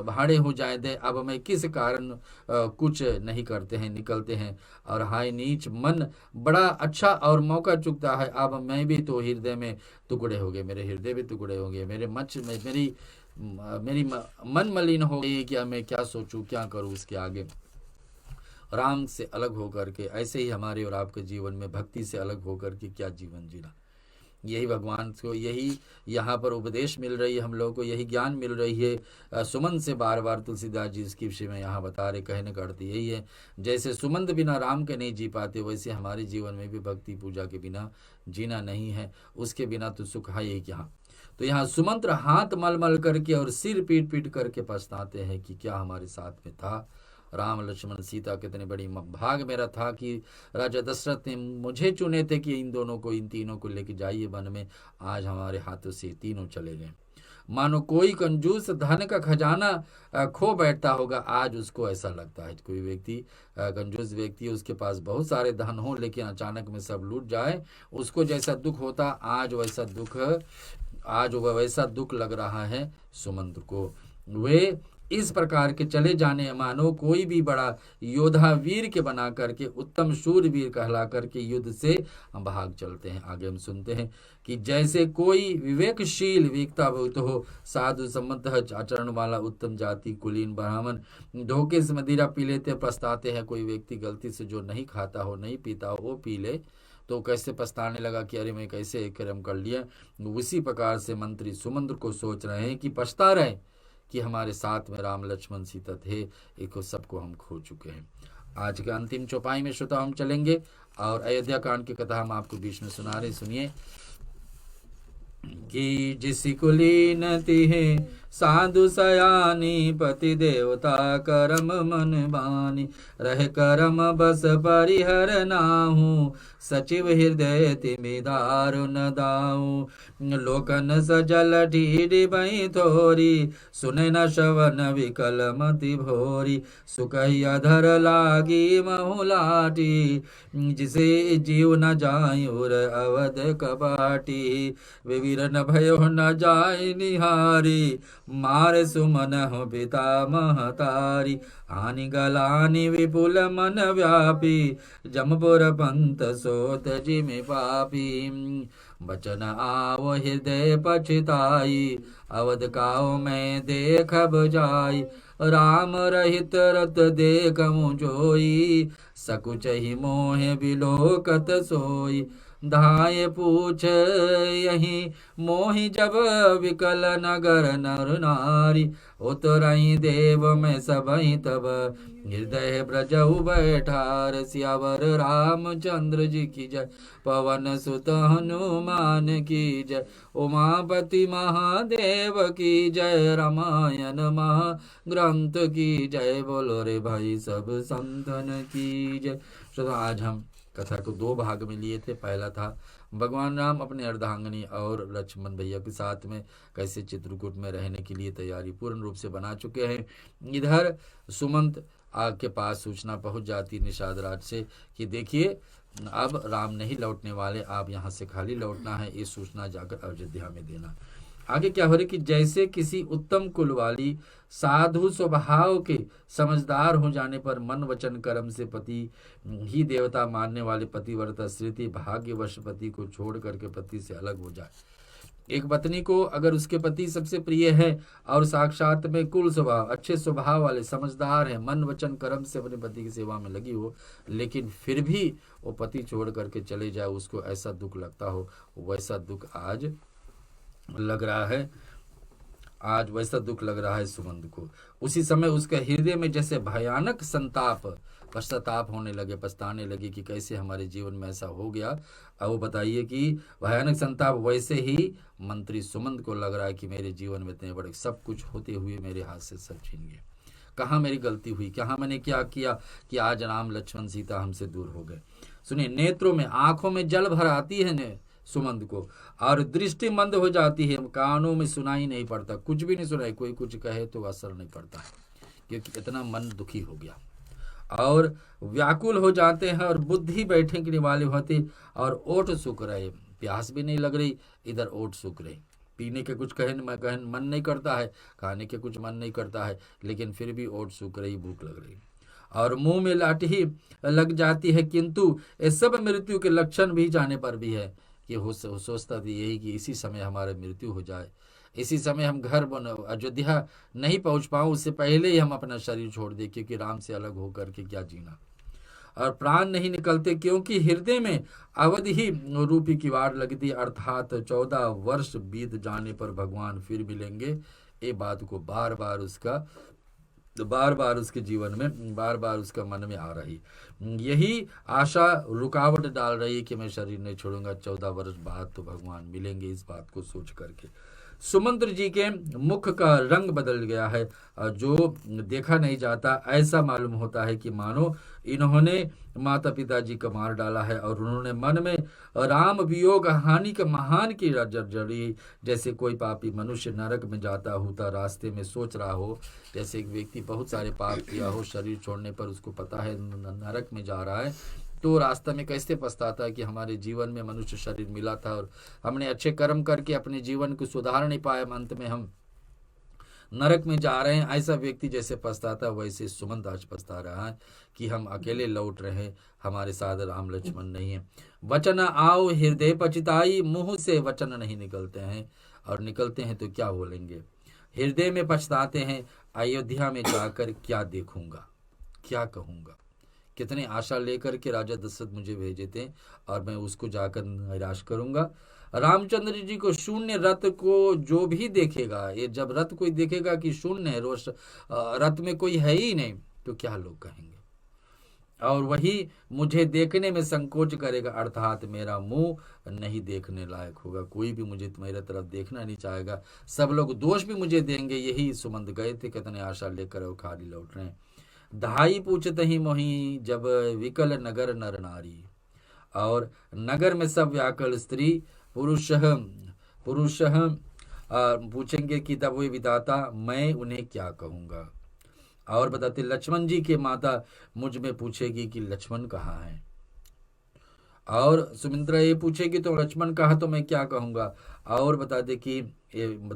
भाड़े हो जाए दे। अब मैं किस कारण कुछ नहीं करते हैं, निकलते हैं और हाय नीच मन बड़ा अच्छा और मौका चुकता है। अब मैं भी तो हृदय में टुकड़े हो गए, मेरे हृदय भी टुकड़े हो गए, मेरी मन मलिन हो गई कि मैं क्या सोचूं, क्या करूं उसके आगे। राम से अलग होकर के, ऐसे ही हमारे और आपके जीवन में भक्ति से अलग होकर के क्या जीवन जीना, यही भगवान को, यही यहाँ पर उपदेश मिल रही है हम लोगों को, यही ज्ञान मिल रही है। सुमंत से बार बार तुलसीदास जी इसके विषय में यहाँ बता रहे, कहने का अर्थ यही है, जैसे सुमंत बिना राम के नहीं जी पाते, वैसे हमारे जीवन में भी भक्ति पूजा के बिना जीना नहीं है। उसके बिना तो सुख है ही क्या। तो यहाँ सुमंत्र हाथ मल मल करके और सिर पीट पीट करके पछताते हैं कि क्या हमारे साथ में था राम लक्ष्मण सीता, कितने बड़ी भाग मेरा था कि राजा दशरथ ने मुझे चुने थे कि इन दोनों को, इन तीनों को लेके जाइए वन में। आज हमारे हाथों से तीनों चले गए। मानो कोई कंजूस धन का खजाना खो बैठता होगा, आज उसको ऐसा लगता है। कोई व्यक्ति कंजूस व्यक्ति, उसके पास बहुत सारे धन हो लेकिन अचानक में सब लूट जाए, उसको जैसा दुख होता आज वैसा दुख लग रहा है सुमंत्र को। वे इस प्रकार के चले जाने, मानो कोई भी बड़ा योद्धा वीर के बना करके, उत्तम शूरवीर कहला करके युद्ध से भाग चलते हैं। आगे हम सुनते हैं कि जैसे कोई विवेकशील विवेकताभूत हो, साधु सम्मत आचरण वाला उत्तम जाति कुलीन ब्राह्मण धोखे से मदिरा पी लेते पछताते हैं। कोई व्यक्ति गलती से जो नहीं खाता हो, नहीं पीता हो, वो पी ले तो कैसे पछताने लगा कि अरे मैं कैसे एक कर्म कर लिया। उसी प्रकार से मंत्री सुमंत्र को सोच रहे हैं कि पछता रहे कि हमारे साथ में राम लक्ष्मण सीता थे, एक सबको हम खो चुके हैं। आज के अंतिम चौपाई में श्रोता हम चलेंगे और अयोध्या कांड की कथा हम आपको बीच में सुना रहे। सुनिए कि जिस कुलीन तिहे साधु सयानी पति देवता करम मन बानी, रह करम बस परिहर नाहू, सचिव हृदय तिमि दारुन दाऊ। लोकन सजल ढीढ़ बई थोरी, सुने न श्रवण विकल मति भोरी। सुकही अधर लागी महुलाटी, जिसे जीव न जायूर अवध कबाटी। विवीर न भयो न जाय निहारी, मार सुमन हो पिता महतारी। हानि गलानि विपुल मन व्यापी, जमपुर पंत सोत जिमि पापी। बचन आव हृदय पछताई, अवध काओ मैं देखब जाई। राम रहित रत देखमु जोई, सकुचहि मोह बिलोकत सोई। धाये पूछ यही मोहि जब, विकल नगर नर नारी। उतरहि देव में सबहि तब, हृदय ब्रजहु बैठार। सियावर रामचंद्र जी की जय, पवन सुत हनुमान की जय। उमापति महादेव की जय, रामायण महाग्रंथ की जय। बोलो रे भाई सब संतन की जय। तो आज हम कथा को दो भाग में लिए थे। पहला था भगवान राम अपने अर्धांगिनी और लक्ष्मण भैया के साथ में कैसे चित्रकूट में रहने के लिए तैयारी पूर्ण रूप से बना चुके हैं। इधर सुमंत आग के पास सूचना पहुंच जाती निषाद राज से कि देखिए अब राम नहीं लौटने वाले, आप यहाँ से खाली लौटना है, ये सूचना जाकर अयोध्या में देना। आगे क्या हो रहा है कि जैसे किसी उत्तम कुल वाली साधु स्वभाव के समझदार हो जाने पर मन वचन कर्म से पति ही देवता मानने वाले पतिव्रता स्त्रीति भाग्यवश पति को छोड़ करके पति से अलग हो जाए। एक पत्नी को अगर उसके पति सबसे प्रिय है और साक्षात में कुल स्वभाव अच्छे स्वभाव वाले समझदार है, मन वचन कर्म से अपने पति की सेवा में लगी हो, लेकिन फिर भी वो पति छोड़ करके चले जाए, उसको ऐसा दुख लगता हो, वैसा दुख आज लग रहा है। आज वैसा दुख लग रहा है सुमंत को। उसी समय उसके हृदय में जैसे भयानक संताप पश्चाताप होने लगे, पछताने लगे कि कैसे हमारे जीवन में ऐसा हो गया। अब वो बताइए कि भयानक संताप वैसे ही मंत्री सुमंत को लग रहा है कि मेरे जीवन में इतने बड़े सब कुछ होते हुए मेरे हाथ से सब छीन गए। कहाँ मेरी गलती हुई, कहाँ मैंने क्या किया कि आज राम लक्ष्मण सीता हमसे दूर हो गए। सुनिए, नेत्रों में आंखों में जल भर आती है ने सुमंत को, और दृष्टि मंद हो जाती है, कानों में सुनाई नहीं पड़ता, कुछ भी नहीं सुनाई, कोई कुछ कहे तो असर नहीं पड़ता है, क्योंकि इतना मन दुखी हो गया। और व्याकुल हो जाते हैं और बुद्धि बैठे के वाले होते, और ओठ सूख रहे, प्यास भी नहीं लग रही, इधर ओठ सूख रहे, पीने के कुछ कहन मन नहीं करता है, खाने के कुछ मन नहीं करता है, लेकिन फिर भी ओठ सूख रही, भूख लग रही, और मुंह में लाठी लग जाती है। किंतु ये सब मृत्यु के लक्षण भी जाने पर भी है कि सोचता थी यही कि इसी समय हमारा मृत्यु हो जाए, इसी समय हम घर अयोध्या नहीं पहुंच पाऊं, उससे पहले ही हम अपना शरीर छोड़ दें, क्योंकि राम से अलग होकर के क्या जीना। और प्राण नहीं निकलते, क्योंकि हृदय में अवध ही रूपी किवाड़ लगती, अर्थात 14 वर्ष बीत जाने पर भगवान फिर मिलेंगे। ये बात को बार बार उसके जीवन में बार बार उसका मन में आ रही, यही आशा रुकावट डाल रही है कि मैं शरीर नहीं छोड़ूंगा, 14 वर्ष बाद तो भगवान मिलेंगे। इस बात को सोच करके सुमंत जी के मुख का रंग बदल गया है, जो देखा नहीं जाता, ऐसा मालूम होता है कि मानो इन्होंने माता पिता जी को मार डाला है, और उन्होंने मन में राम वियोग हानि का महान की जड़ी, जैसे कोई पापी मनुष्य नरक में जाता होता रास्ते में सोच रहा हो, जैसे एक व्यक्ति बहुत सारे पाप किया हो, शरीर छोड़ने पर उसको पता है नरक में जा रहा है, तो रास्ते में कैसे पछताता है कि हमारे जीवन में मनुष्य शरीर मिला था और हमने अच्छे कर्म करके अपने जीवन को सुधार नहीं पाया, अंत में हम नरक में जा रहे हैं। ऐसा व्यक्ति जैसे पछताता, वैसे सुमंत आज पछता रहा है कि हम अकेले लौट रहे हैं, हमारे साथ राम लक्ष्मण नहीं है। वचन आओ हृदय पछताई, मुंह से वचन नहीं निकलते हैं, और निकलते हैं तो क्या बोलेंगे। हृदय में पछताते हैं, अयोध्या में जाकर क्या देखूंगा, क्या कहूंगा। कितने आशा लेकर के राजा दशरथ मुझे भेजे थे, और मैं उसको जाकर निराश करूंगा। रामचंद्र जी को शून्य रथ को जो भी देखेगा, ये जब रथ कोई देखेगा कि शून्य है, रथ में कोई है ही नहीं, तो क्या लोग कहेंगे। और वही मुझे देखने में संकोच करेगा, अर्थात मेरा मुंह नहीं देखने लायक होगा। कोई भी मुझे मेरे तरफ देखना नहीं चाहेगा, सब लोग दोष भी मुझे देंगे। यही सुमंत गए थे, कितने आशा लेकर वो खाली लौट रहे हैं। दहाई पूछत ही मोही जब विकल नगर नर नारी, और नगर में सब व्याकुल स्त्री पुरुष पुरुष पूछेंगे कि तब वे विधाता मैं उन्हें क्या कहूँगा। और बताते लक्ष्मण जी के माता मुझ में पूछेगी कि लक्ष्मण कहाँ है, और सुमित्रा ये पूछेगी तो लक्ष्मण कहा तो मैं क्या कहूँगा। और बता दे कि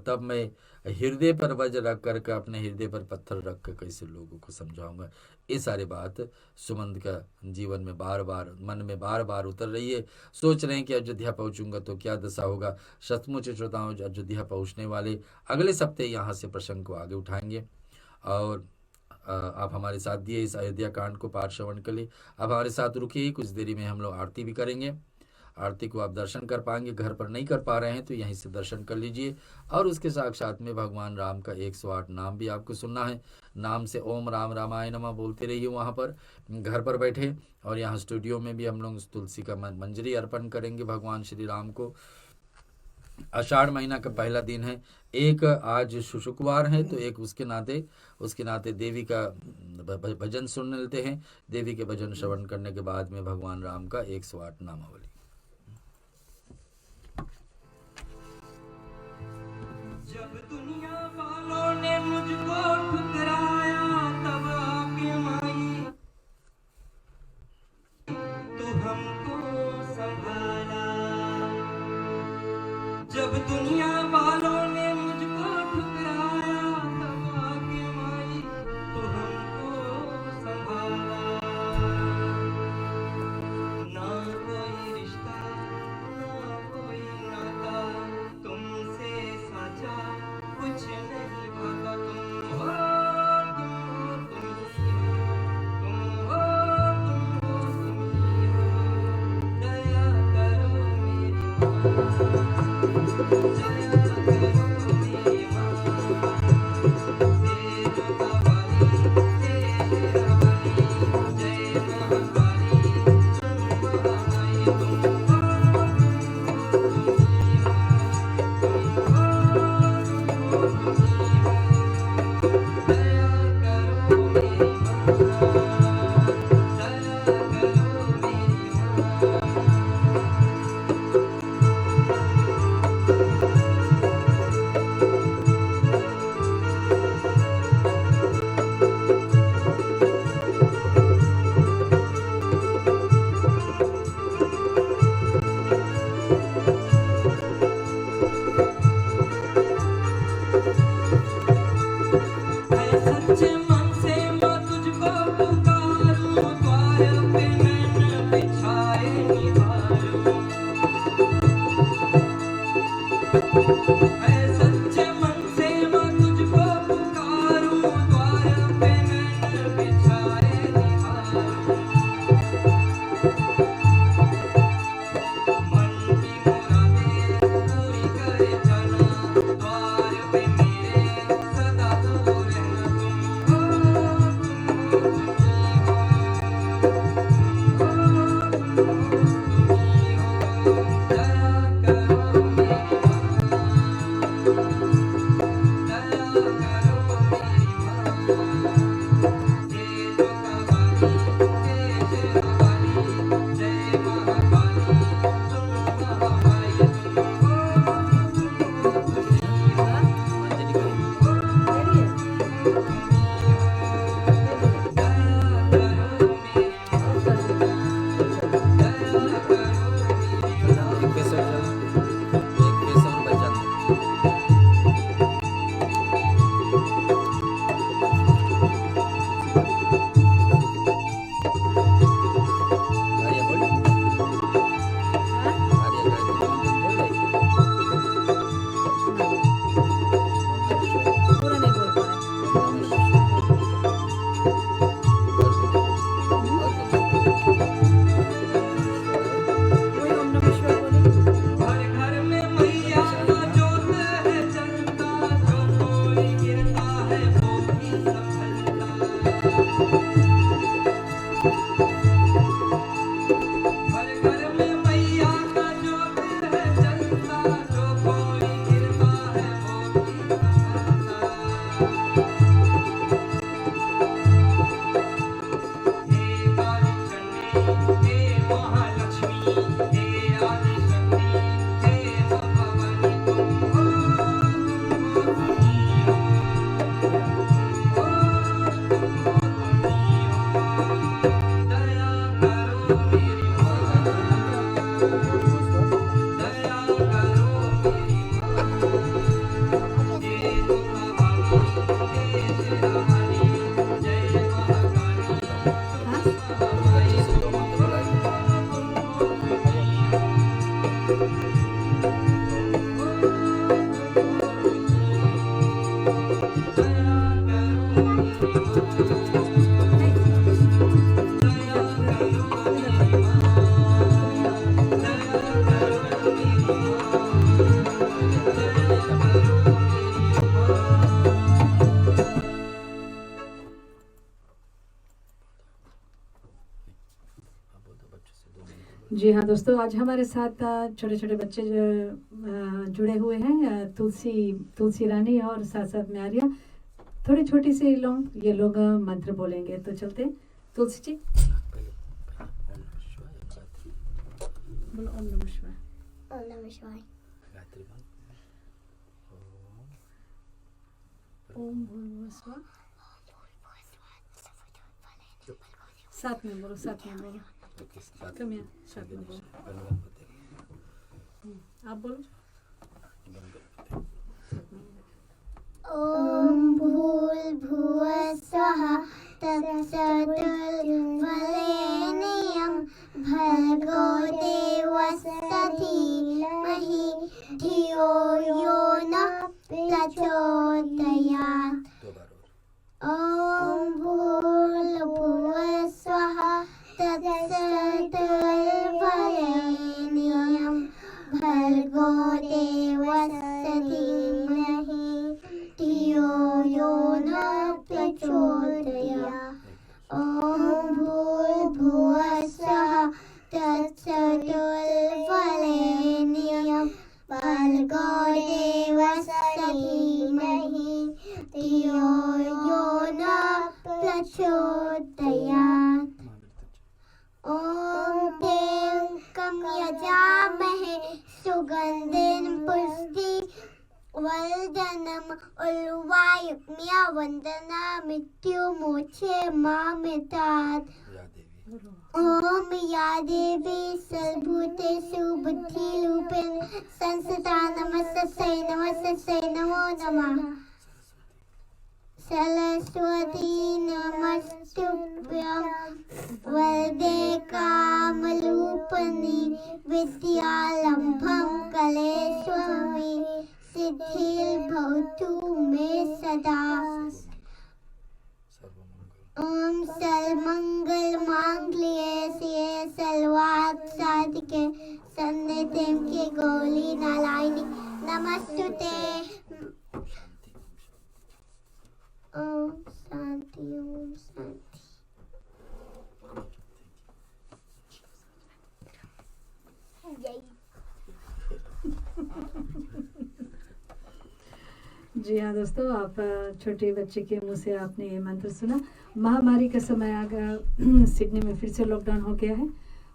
तब मैं हृदय पर वज्र रख कर अपने हृदय पर पत्थर रख कर कैसे लोगों को समझाऊंगा। ये सारी बात सुमंत का जीवन में बार बार मन में बार बार उतर रही है। सोच रहे हैं कि अयोध्या पहुंचूंगा तो क्या दशा होगा। सचमुच श्रोताओं, अयोध्या पहुंचने वाले अगले सप्ताह यहाँ से प्रसंग को आगे उठाएंगे। और आप हमारे साथ दिए इस अयोध्या कांड को पाठ श्रवण के लिए। अब हमारे साथ रुकिए, कुछ देरी में हम लोग आरती भी करेंगे। आरती को आप दर्शन कर पाएंगे, घर पर नहीं कर पा रहे हैं तो यहीं से दर्शन कर लीजिए। और उसके साथ साथ में भगवान राम का 108 नाम भी आपको सुनना है। नाम से ओम राम रामाय नमः बोलते रहिए वहाँ पर घर पर बैठे। और यहाँ स्टूडियो में भी हम लोग तुलसी का मंजरी अर्पण करेंगे भगवान श्री राम को। आषाढ़ महीना का पहला दिन है, एक आज शुक्रवार है, तो एक उसके नाते देवी का भजन सुन लेते हैं। देवी के भजन श्रवण करने के बाद में भगवान राम का 108 नामावली। जब दुनिया वालों ने मुझको ठुकराया तब आके माई तू हमको संभाला। जब दुनिया वालों ने मुझको ठुकराया तब आके माई तू हमको संभाला। ना कोई रिश्ता ना कोई नाता तुमसे साझा कुछ नहीं भाता। तुम हो तुम ही हो, तुम हो तुम ही हो। दया करो मेरी माँ, दया करो मेरी माँ। तेज कवाली तेज रवाली जय महाकाली तुम महामाई। तुम हो सच्चे मन से मैं तुझको पुकारूं, द्वार पे नैन बिछाए निहारूं। सच्चे मन से मैं तुझको पुकारूं, द्वार पे नैन बिछाए निहारूं। मन की मुरादें पूरी करे जाना, द्वार पे मेरे सदा तू रहना। है वो भी संभलता। जी हाँ दोस्तों, आज हमारे साथ छोटे छोटे बच्चे जो जुड़े हुए हैं, तुलसी रानी और साथ साथ में आर्या। थोड़ी छोटी सी लोग ये लोग मंत्र बोलेंगे, तो चलते तुलसी जी बोलो। ओम नमः शिवाय। ओम नमः शिवाय। ओम भूर्भुवः स्वः। साथ में बोलो, साथ में बोलो। कम यहाँ, साथ में बोलो। आप बोलो। ओम भूर्भुवः स्वः तत्सवितुर्वरेण्यं भर्गो देवस्य धीमहि धियो यो नः प्रचोदयात्। ओम भूर्भुवः स्वः तत्सवितुर्वरेण्यं भर्गो देवस्य धीमहि धियो यो नः प्रचोदयात्। ओम भूर्भुवः स्वः तत्सवितुर्वरेण्यं भर्गो देवस्य धीमहि धियो यो नः प्रचोदयात्। ओम त्र्यंबकं यजामहे सुगन्धिं पुष्टिवर्धनम् उर्वारुकमिव वन्दनामृत्युमोक्षे मामृतात्। ओम या देवी सर्वभूतेषु बुद्धिरूपेण संस्थिता नमस्तस्यै नमो नमः। सरस्वती नमस्तुभ्यं वरदे कामरूपिणि विद्यारम्भं कलेश्वरी सिद्धिर्भवतु मे सदा। ओम सर्वमंगल मांगल्ये शिवे सर्वार्थ साधिके शरण्ये के गौरी नारायणी नमस्तुते। ओम शांति, ओम शांति। जी हाँ दोस्तों, आप छोटे बच्चे के मुंह से आपने ये मंत्र सुना। महामारी का समय आ गया, सिडनी में फिर से लॉकडाउन हो गया है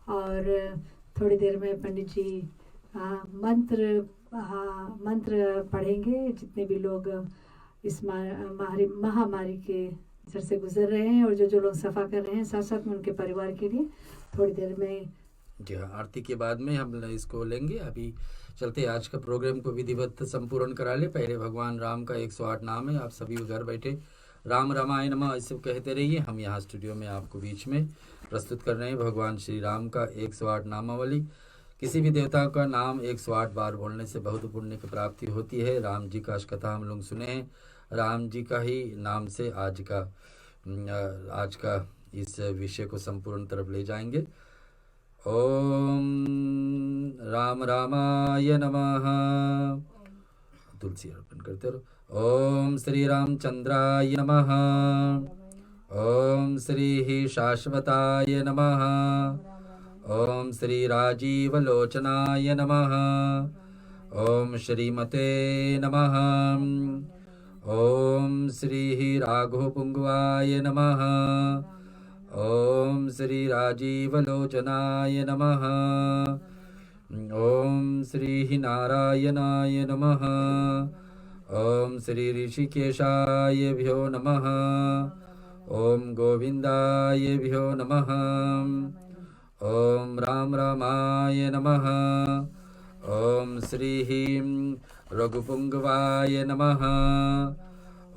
और थोड़ी देर में पंडित जी मंत्र पढ़ेंगे। जितने भी लोग इस महामारी के जर से गुजर रहे हैं और जो लोग सफ़ा कर रहे हैं, साथ साथ में उनके परिवार के लिए थोड़ी देर में। जी हाँ, आरती के बाद में हम इसको लेंगे। अभी चलते आज का प्रोग्राम को विधिवत संपूर्ण करा ले। पहले भगवान राम का 108 नाम है, आप सभी घर बैठे राम रामाय नमः ऐसे कहते रहिए। हम यहाँ स्टूडियो में आपको बीच में प्रस्तुत कर रहे हैं भगवान श्री राम का 108 नामावली। किसी भी देवता का नाम 108 बार बोलने से बहुत पुण्य की प्राप्ति होती है। राम जी का कथा हम लोग सुने हैं, राम जी का ही नाम से आज का इस विषय को संपूर्ण तरफ ले जाएंगे। ओम राम रामाय नमः। तुलसी अर्पण करते रहो। ओम श्री रामचंद्राय नमः। ओम श्री शाश्वताय नमः। ओम श्री राजीवलोचनाय नमः। ओम श्रीमते नमः। ओम श्री राघवपुंगवाय नमः। ओम श्री राजीवलोचनाय नमः। ओम श्री नारायणाय नमः। ओम श्री ऋषिकेशाय भ्यो नमः। ओम गोविंदाय भ्यो नमः। ओम राम रामाय नमः। ओम श्री रघुपुंगवाय नमः।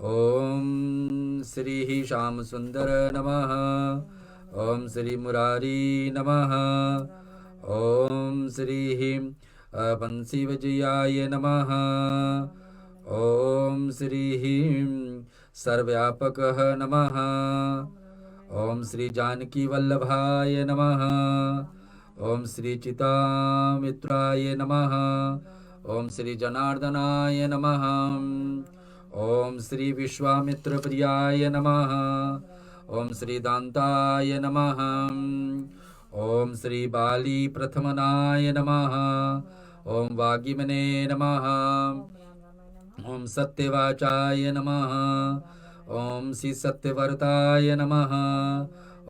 ओम श्री श्याम सुंदर नमः। ओम श्री मुरारी नमः। ओम श्री बंसी विजयाय नमः। ओम श्री सर्वव्यापकः नमः। ओम श्री जानकी वल्लभाय नमः। ओम श्री चितामित्राय नमः। ओम श्री जनार्दनाय नमः। ओम श्री विश्वामित्र प्रियाय नमः। ओम श्री दान्ताय नमः। ओम श्री बाली प्रथमनाय नमः। ओम वागिमने नमः। ओम सत्यवाचाय नमः। ओम श्री सत्यवर्ताय नमः।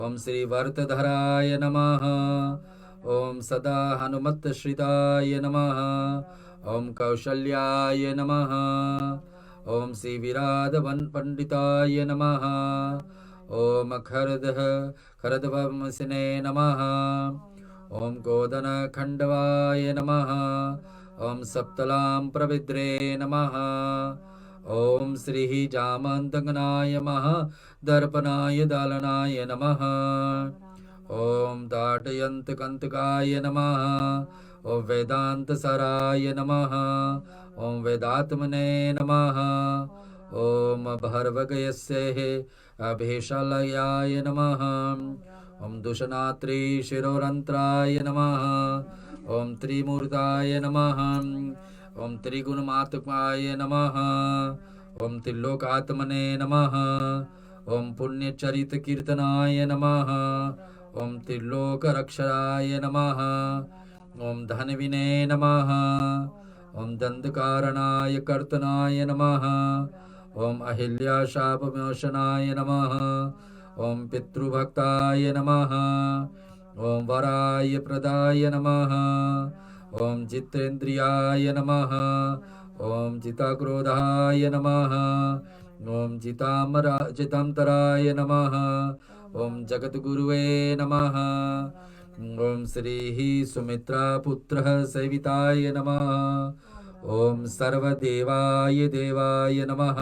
ओम श्री वर्तधराय नमः। ओम सदा हनुमत्श्रिताय नमः। ओम कौशल्याय नमः। ओम श्री विराधवन पंडिताय नमः। ओम खरदवंसिने नमः। ओम गोदन खंडवाय नमः। ओम सप्तलां प्रविद्रे नमः। ओम श्री जामंतगनाय मह दर्पणाय दालनाय नमः। ओम दाटयन्तकंतकाय नमः। ओम वेदांत सराय नमः। ओम वेदात्मने नमः। ओम भर्वगयस्य अभेशालयाय नमः। ओम दुशनात्री शिरोरंत्राय नमः। ओम त्रिमूर्ताय नमः। ओम त्रिगुणमात्माय नमः। ओम त्रिलोकात्मने नमः। ओम पुण्यचरित कीर्तनाय नमः। ओम त्रिलोकरक्षराय नमः। ओम धनविने नमः। ओम दंडकारणाय कर्तनाय नमः। ओम अहिल्याशापमोचनाय नमः। ओम पितृभक्ताय नमः। ओम वराय प्रदाय नमः। ओम जितेन्द्रियाय नमः। ओम जिताक्रोधाय नमः। ओम जितांतराय नमः। ओम जगद्गुरुवे नमः। ओम श्री सुमित्रा पुत्रः सेविताय नमः। ओम सर्वदेवाय देवाय नमः।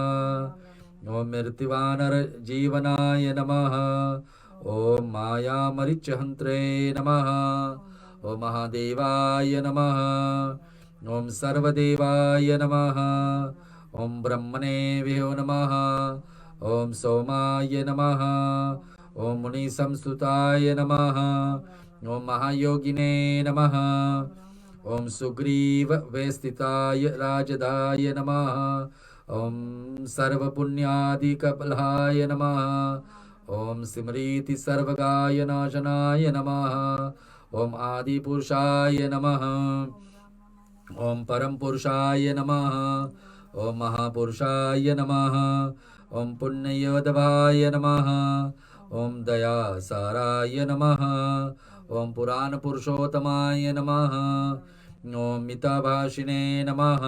ओम मृत्युवानर जीवनाय नमः। ओम मायामरिचहन्त्रे नमः। ओम महादेवाय नमः। ओम सर्वदेवाय नमः। ओम ब्रह्मणे विहो नमः। ओम सोमाय नमः। ओम मुनिसंस्तुताय नमः। ओम महायोगिने नमः। ओम सुग्रीव वेस्तिताय राजदाय नमः। ओम सर्वपुण्यादिकबलाय नमः। ओम स्मृति सर्वगाय नाशनाय नमः। ओम आदिपुरुषाय नमः। ओम परम पुरुषाय नमः। ओम महापुरुषाय नमः। ओम पुण्ययोधवाय नमः। ओम दयासाराय नमः। ओम पुराण पुरुषोत्तमाय नमः। ओम मितभाषिणे नमः।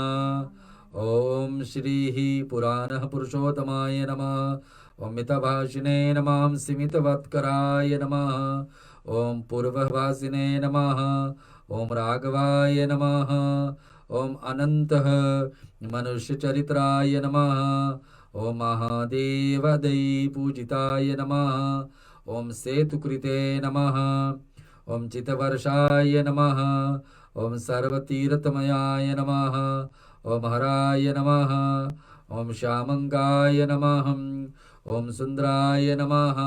ओम श्री पुराण पुरुषोत्तमाय नमः। ओम मितभाषिणे नमः। सिमितवत्कराय नमः। ओम पूर्वभासिने नमः। ओम राघवाय नमः। ओम अनंतः मनुष्यचरित्राय नमः। ओम महादेव दै पूजिताय नमः। ओम सेतुकृते नमः। ओम चितवर्षाय नमः। ओम सर्वतीर्थमयाय नमः। ओम हराय नमः। ओम श्यामंगाय नमः। ओम सुंदराय नमः।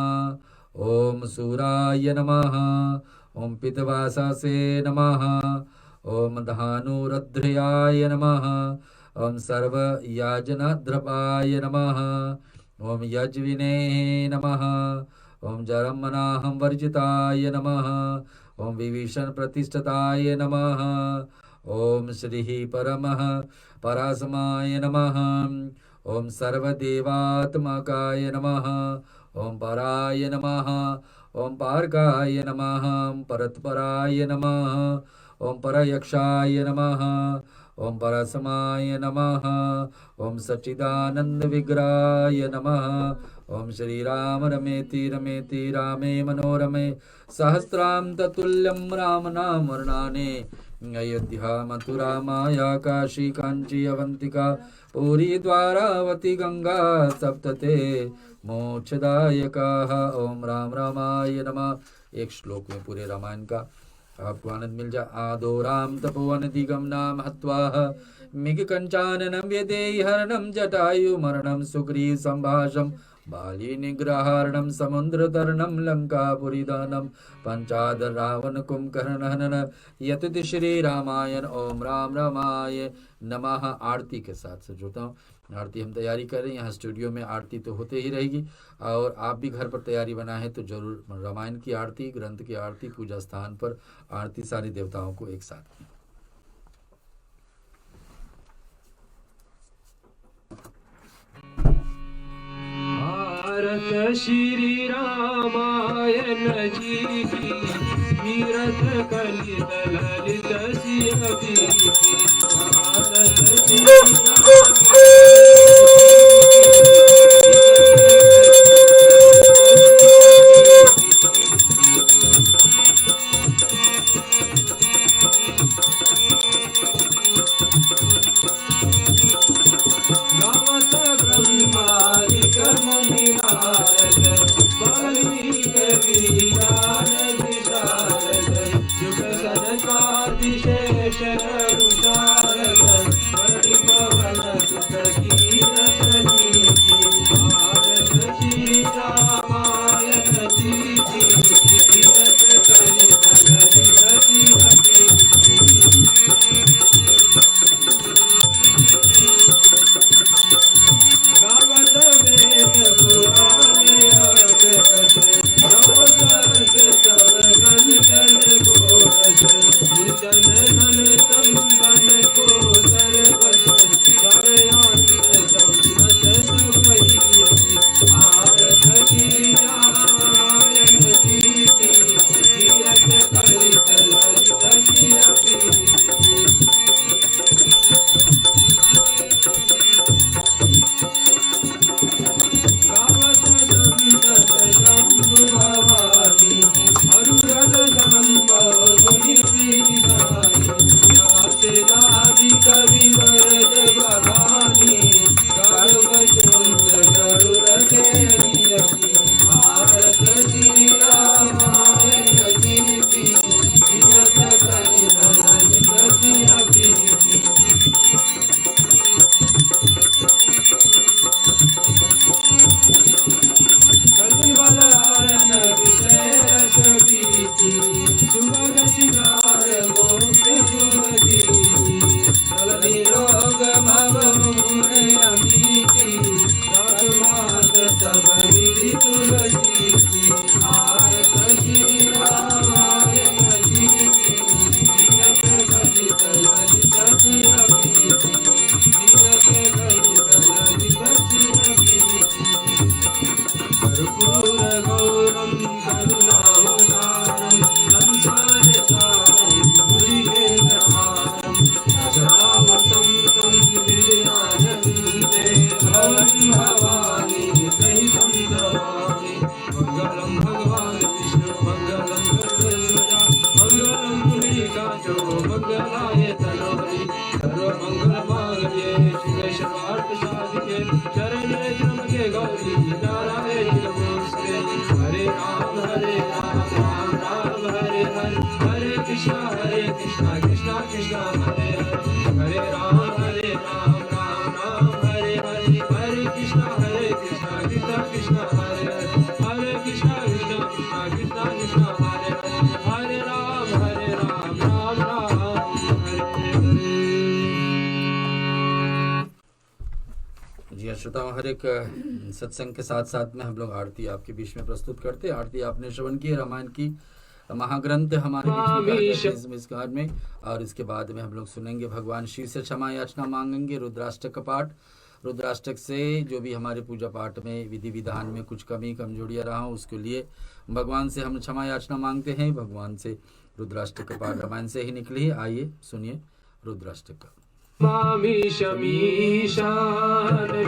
ओम सूराय नमः। ओम पितवासासे नमः। ओम धानुरध्रयाय नमः। ओम सर्वयाजनद्रपाय नमः। ओम यज्विने नमः। ओम जरमनाहं वर्जिताय नमः। ओम विभीषण प्रतिष्ठिताय नमः। ओम श्री परमः परासमाय नमः। ओम सर्वदेवात्मकाय नमः। ओम पराय नमः। ओम पार्काय नमः। परत्पराय नमः। ओम परयक्षाय नमः। ओम परसमाय नमः। ओम सच्चिदानंद विग्रहाय नमः। ओम श्री राम रमेति रमेति रामे मनोरमे सहस्राम ततुल्यम राम नाम वर्णाने। अयोध्या मथुरा माया काशी कांची अवंतिका पूरी द्वारावती गंगा सप्तते मोक्षदायका। ओम राम रामाय नमः। एक श्लोक में पूरे रामायण का आपको आनंद मिल जाए। आदो राम तपोवन दिगम नाम हत्वा मिग कंचाननम व्यदेहि हरणम जटायु मरणम सुग्रीव संभाषम बाली निग्रहारणम समुद्र तरणम लंकापुरी दानम पंचादर रावण कुंभकर्ण हनन यतुति श्री रामायण। ओम राम रामाय नमः। आरती के साथ से जुड़ता हूँ। आरती हम तैयारी कर रहे हैं, यहाँ स्टूडियो में आरती तो होते ही रहेगी, और आप भी घर पर तैयारी बनाए तो जरूर रामायण की आरती, ग्रंथ की आरती, पूजा स्थान पर आरती, सारे देवताओं को एक साथ। भारत श्री रामायण जी की तीरथ कलित ललित सियति भारत श्री गावत ब्रह्मादिक मुनि नारद वाल्मीकि वीरान विशारद जुग सनकादिशेष ऋषारद वरि पवन सुत कीरत नीति भारत श्री रामायण जी की तीरथ कलित ललित सियति गावत वेद पुराण यज्ञ नवदस सरगन जन घोष निर्जन धन संतन को सर्वस सरयान संत सुभई भारत श्री रामायण जी की तीरथ कलित ललित सियति गावत संतत शंभु भवानी अनुरग संभव मुनि श्रीदानी नाथ आदि कवि वरद बखानी गर्भ चंद्र गरुड़ केयति भारत श्री रामायण जी की तीरथ कलित ललित सियति कलिबल हरण विषय रस बीती सुभग शिकार मोक्ष शुभदी चलनी रोग भव मूढ़ अमीति मात सब विधि तुलसी की भारत श्री रामायण जी की तीरथ कलित ललित सियति तीरथ कलित ललित सियति कर्पूर गौरम करुणावतारम संसार सारम भुजगेन्द्रहारम सदावसंतं हृदयानन्दे भवन् भवानी सहितं नमामि। मंगलम भगवान विष्णु मंगलम गरुड़ध्वजा मंगलम पुंडरीकाक्षो मंगलाय तनोहरि सर्वमंगलमांगल्ये शिवे सर्वार्थसाधिके शरण्ये त्र्यंबके गौरी नारायणी नमोस्तुते। हरे राम राम राम हरे हरे हरे कृष्णा कृष्णा कृष्णा हरे हरे हरे राम राम राम हरे हरे हरे कृष्णा कृष्णा कृष्णा हरे हरे हरे कृष्णा कृष्णा कृष्णा हरे हरे हरे राम राम राम हरे हरे। जी श्रोताओं, हर एक सत्संग के साथ साथ में हम लोग आरती आपके बीच में प्रस्तुत करते हैं। आरती आपने श्रवण की रामायण की महाग्रंथ हमारे बीच में इस काल में, और इसके बाद में हम लोग सुनेंगे भगवान शिव से क्षमा याचना मांगेंगे। रुद्राष्टक का पाठ, रुद्राष्टक से जो भी हमारे पूजा पाठ में विधि विधान में कुछ कमी कमजोरियाँ रहा उसके लिए भगवान से हम क्षमा याचना मांगते हैं। भगवान से रुद्राष्टक का पाठ रामायण से ही निकली है। आइए सुनिए रुद्राष्टक का। मामीशमीशान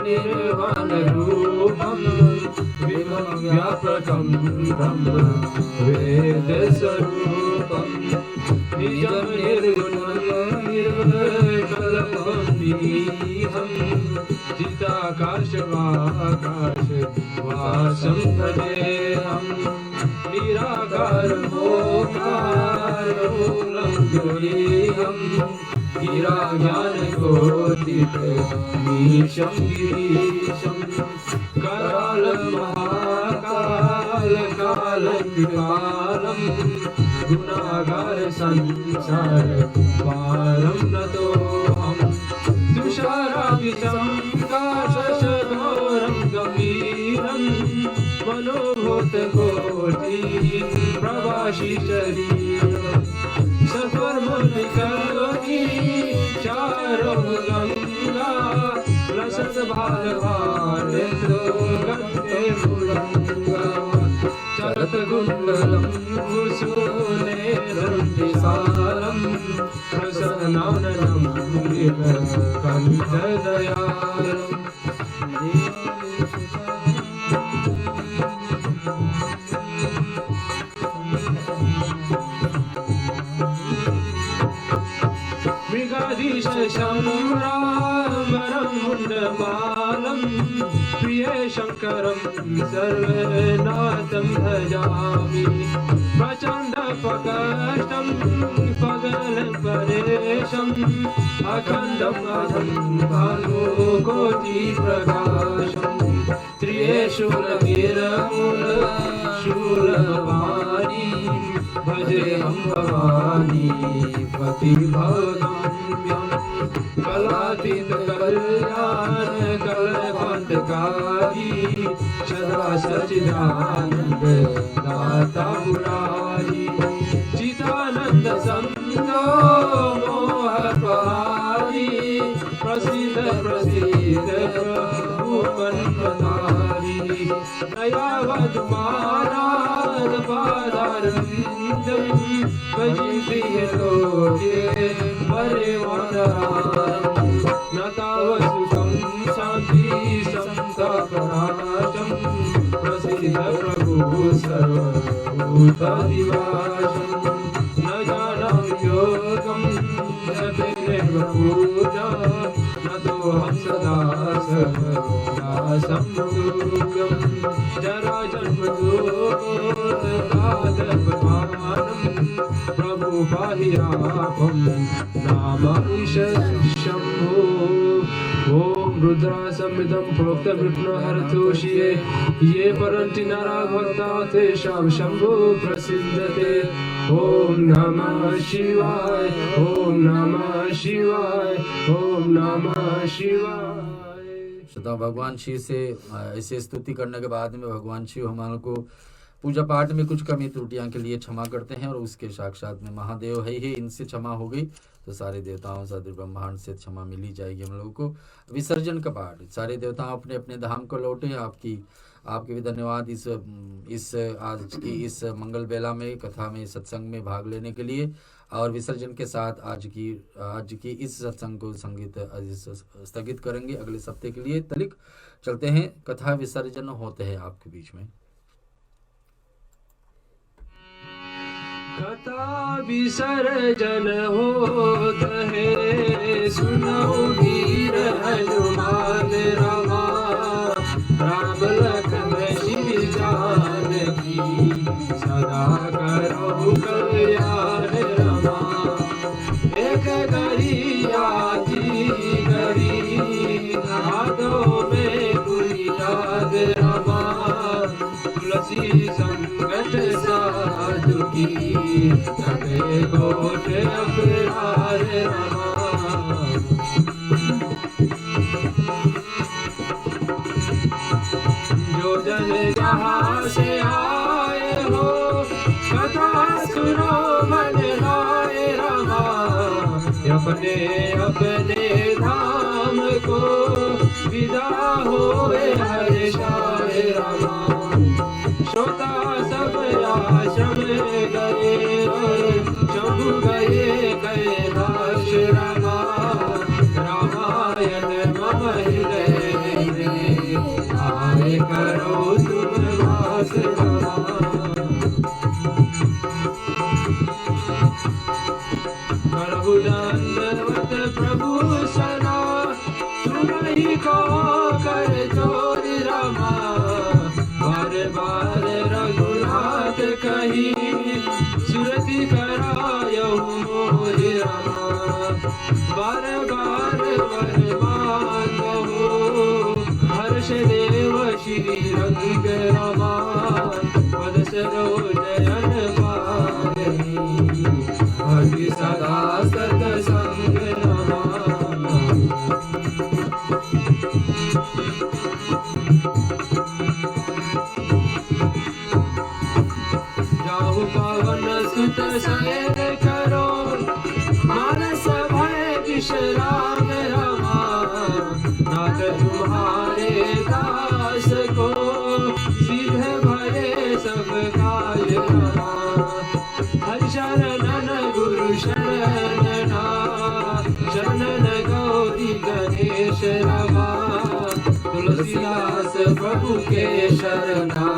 निर्वाण रूपम व्यापकम ब्रह्म वेद स्वरूपम निजम निर्गुणम निर्मलम हम चिदाकाश वाकाश वासम भजे हम निराकार मोकार गिरा ज्ञान कोटित मीशं गिरीशं कराल महाकाल काल कालम गुनागार संसार पारम नतोऽहम् तुषारादिशं काशशोरं गंभीरं मनोभूतकोटि प्रवासी शरीरं सफर्मविकरोति चारो गंगा लसत भालभालितो गन्ते मुरंगा चलत गुंडलं कुसुमेरं विशालं प्रसन्नाननं नीलकण्ठदयालम् शम्रामरं मुण्डमालं प्रिय शङ्करं सर्वनाथं भजामि प्रचण्डपकष्टं पगलं परेशम् अखण्डम् अधं भानुकोटिप्रकाशम् त्रिशूलगिरमूलशूलवाणी भजेऽहं भवानी पतिभगम्यम् कलातीत कल्याण कलकांतकारी सदा सच्चिदानंद दाता मुरारी चिदानंद संतो मोहपहारी प्रसिद्ध प्रसिद्ध भूमन्मतारी दयावद महाराज पादारविंदम भजिप्रिय लोके परिवारम् नतावसुतं शान्ति संतापनाशं प्रसिद्ध प्रभु सर्वभूतनिवासं न जानामि योगं जपेनेव पूजा नतोऽहं सदा सर्वदासं जराजन्मदुःखदातपमानं प्रभु पाहि आपं नामाईश शम्भो ओम रुद्रा संविदं प्रोक्त विघ्नहरतोषिये ये परन्ति नरा भक्ता तेषां शम्भो प्रसिद्धते ओम नमः शिवाय ओम नमः शिवाय ओम नमः शिवाय। श्रोता भगवान शिव से ऐसे स्तुति करने के बाद में भगवान शिव हमारे को पूजा पाठ में कुछ कमी त्रुटियां के लिए क्षमा करते हैं और उसके साक्षात में महादेव है ही, इनसे क्षमा हो गई तो सारे देवताओं सारे ब्रह्मांड से क्षमा मिली जाएगी हम लोगों को। विसर्जन का पाठ, सारे देवताओं अपने अपने धाम को लौटे। आपके भी धन्यवाद इस आज की इस मंगल बेला में कथा में सत्संग में भाग लेने के लिए। और विसर्जन के साथ आज की इस सत्संग को संगीत स्थगित करेंगे अगले सप्ताह के लिए। तलिक चलते हैं, कथा विसर्जन होते हैं आपके बीच में। कथा विसर्जन होत है सुनो वीर हनुमान रामा राम लखन शिव जानकी सदा करो कल्याण रमा एक गरियाती गरी हाथों में पूरी याद रमा तुलसी संगत साधु की कटे कोट अपराध रमा जो जन जहाँ से आए हो कथा सुनो मन लाए रमा अपने अपने धाम को विदा होए हर्षाए रमा श्रोता सब आश्रम गए और शंभु गए कैलाश रमा रामायण मम हृदय आए करो तुम वास रमा प्रभु दंडवत प्रभु सना सुनहि को कर जोर जाहु पवन सुत शयन करो मानस भय विश्राम रमा नाथ तुम्हारे दास को सिद्ध भये सब काज रमा हरि शरणन गुरु शरणना शरणन गौरी गणेश रमा तुलसीदास प्रभु के शरणा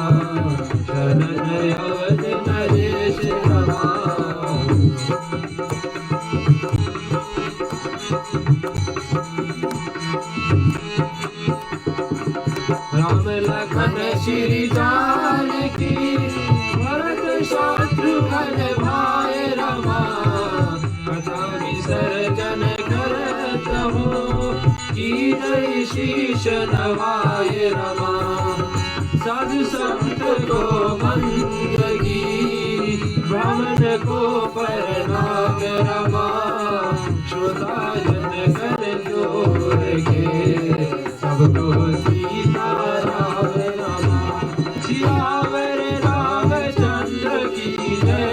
शरण अवध नरेश रमा राम लखन श्री जानकी भरत शत्रुघ्न भाई रमा कथा विसर्जन करत हो की जय शीश नवाय रमा साधु संत को बंदगी ब्राह्मण को प्रणाम रमा श्रोता जन कर जोड़े सबको सीता राम रमा सियावर रामचंद्र की जय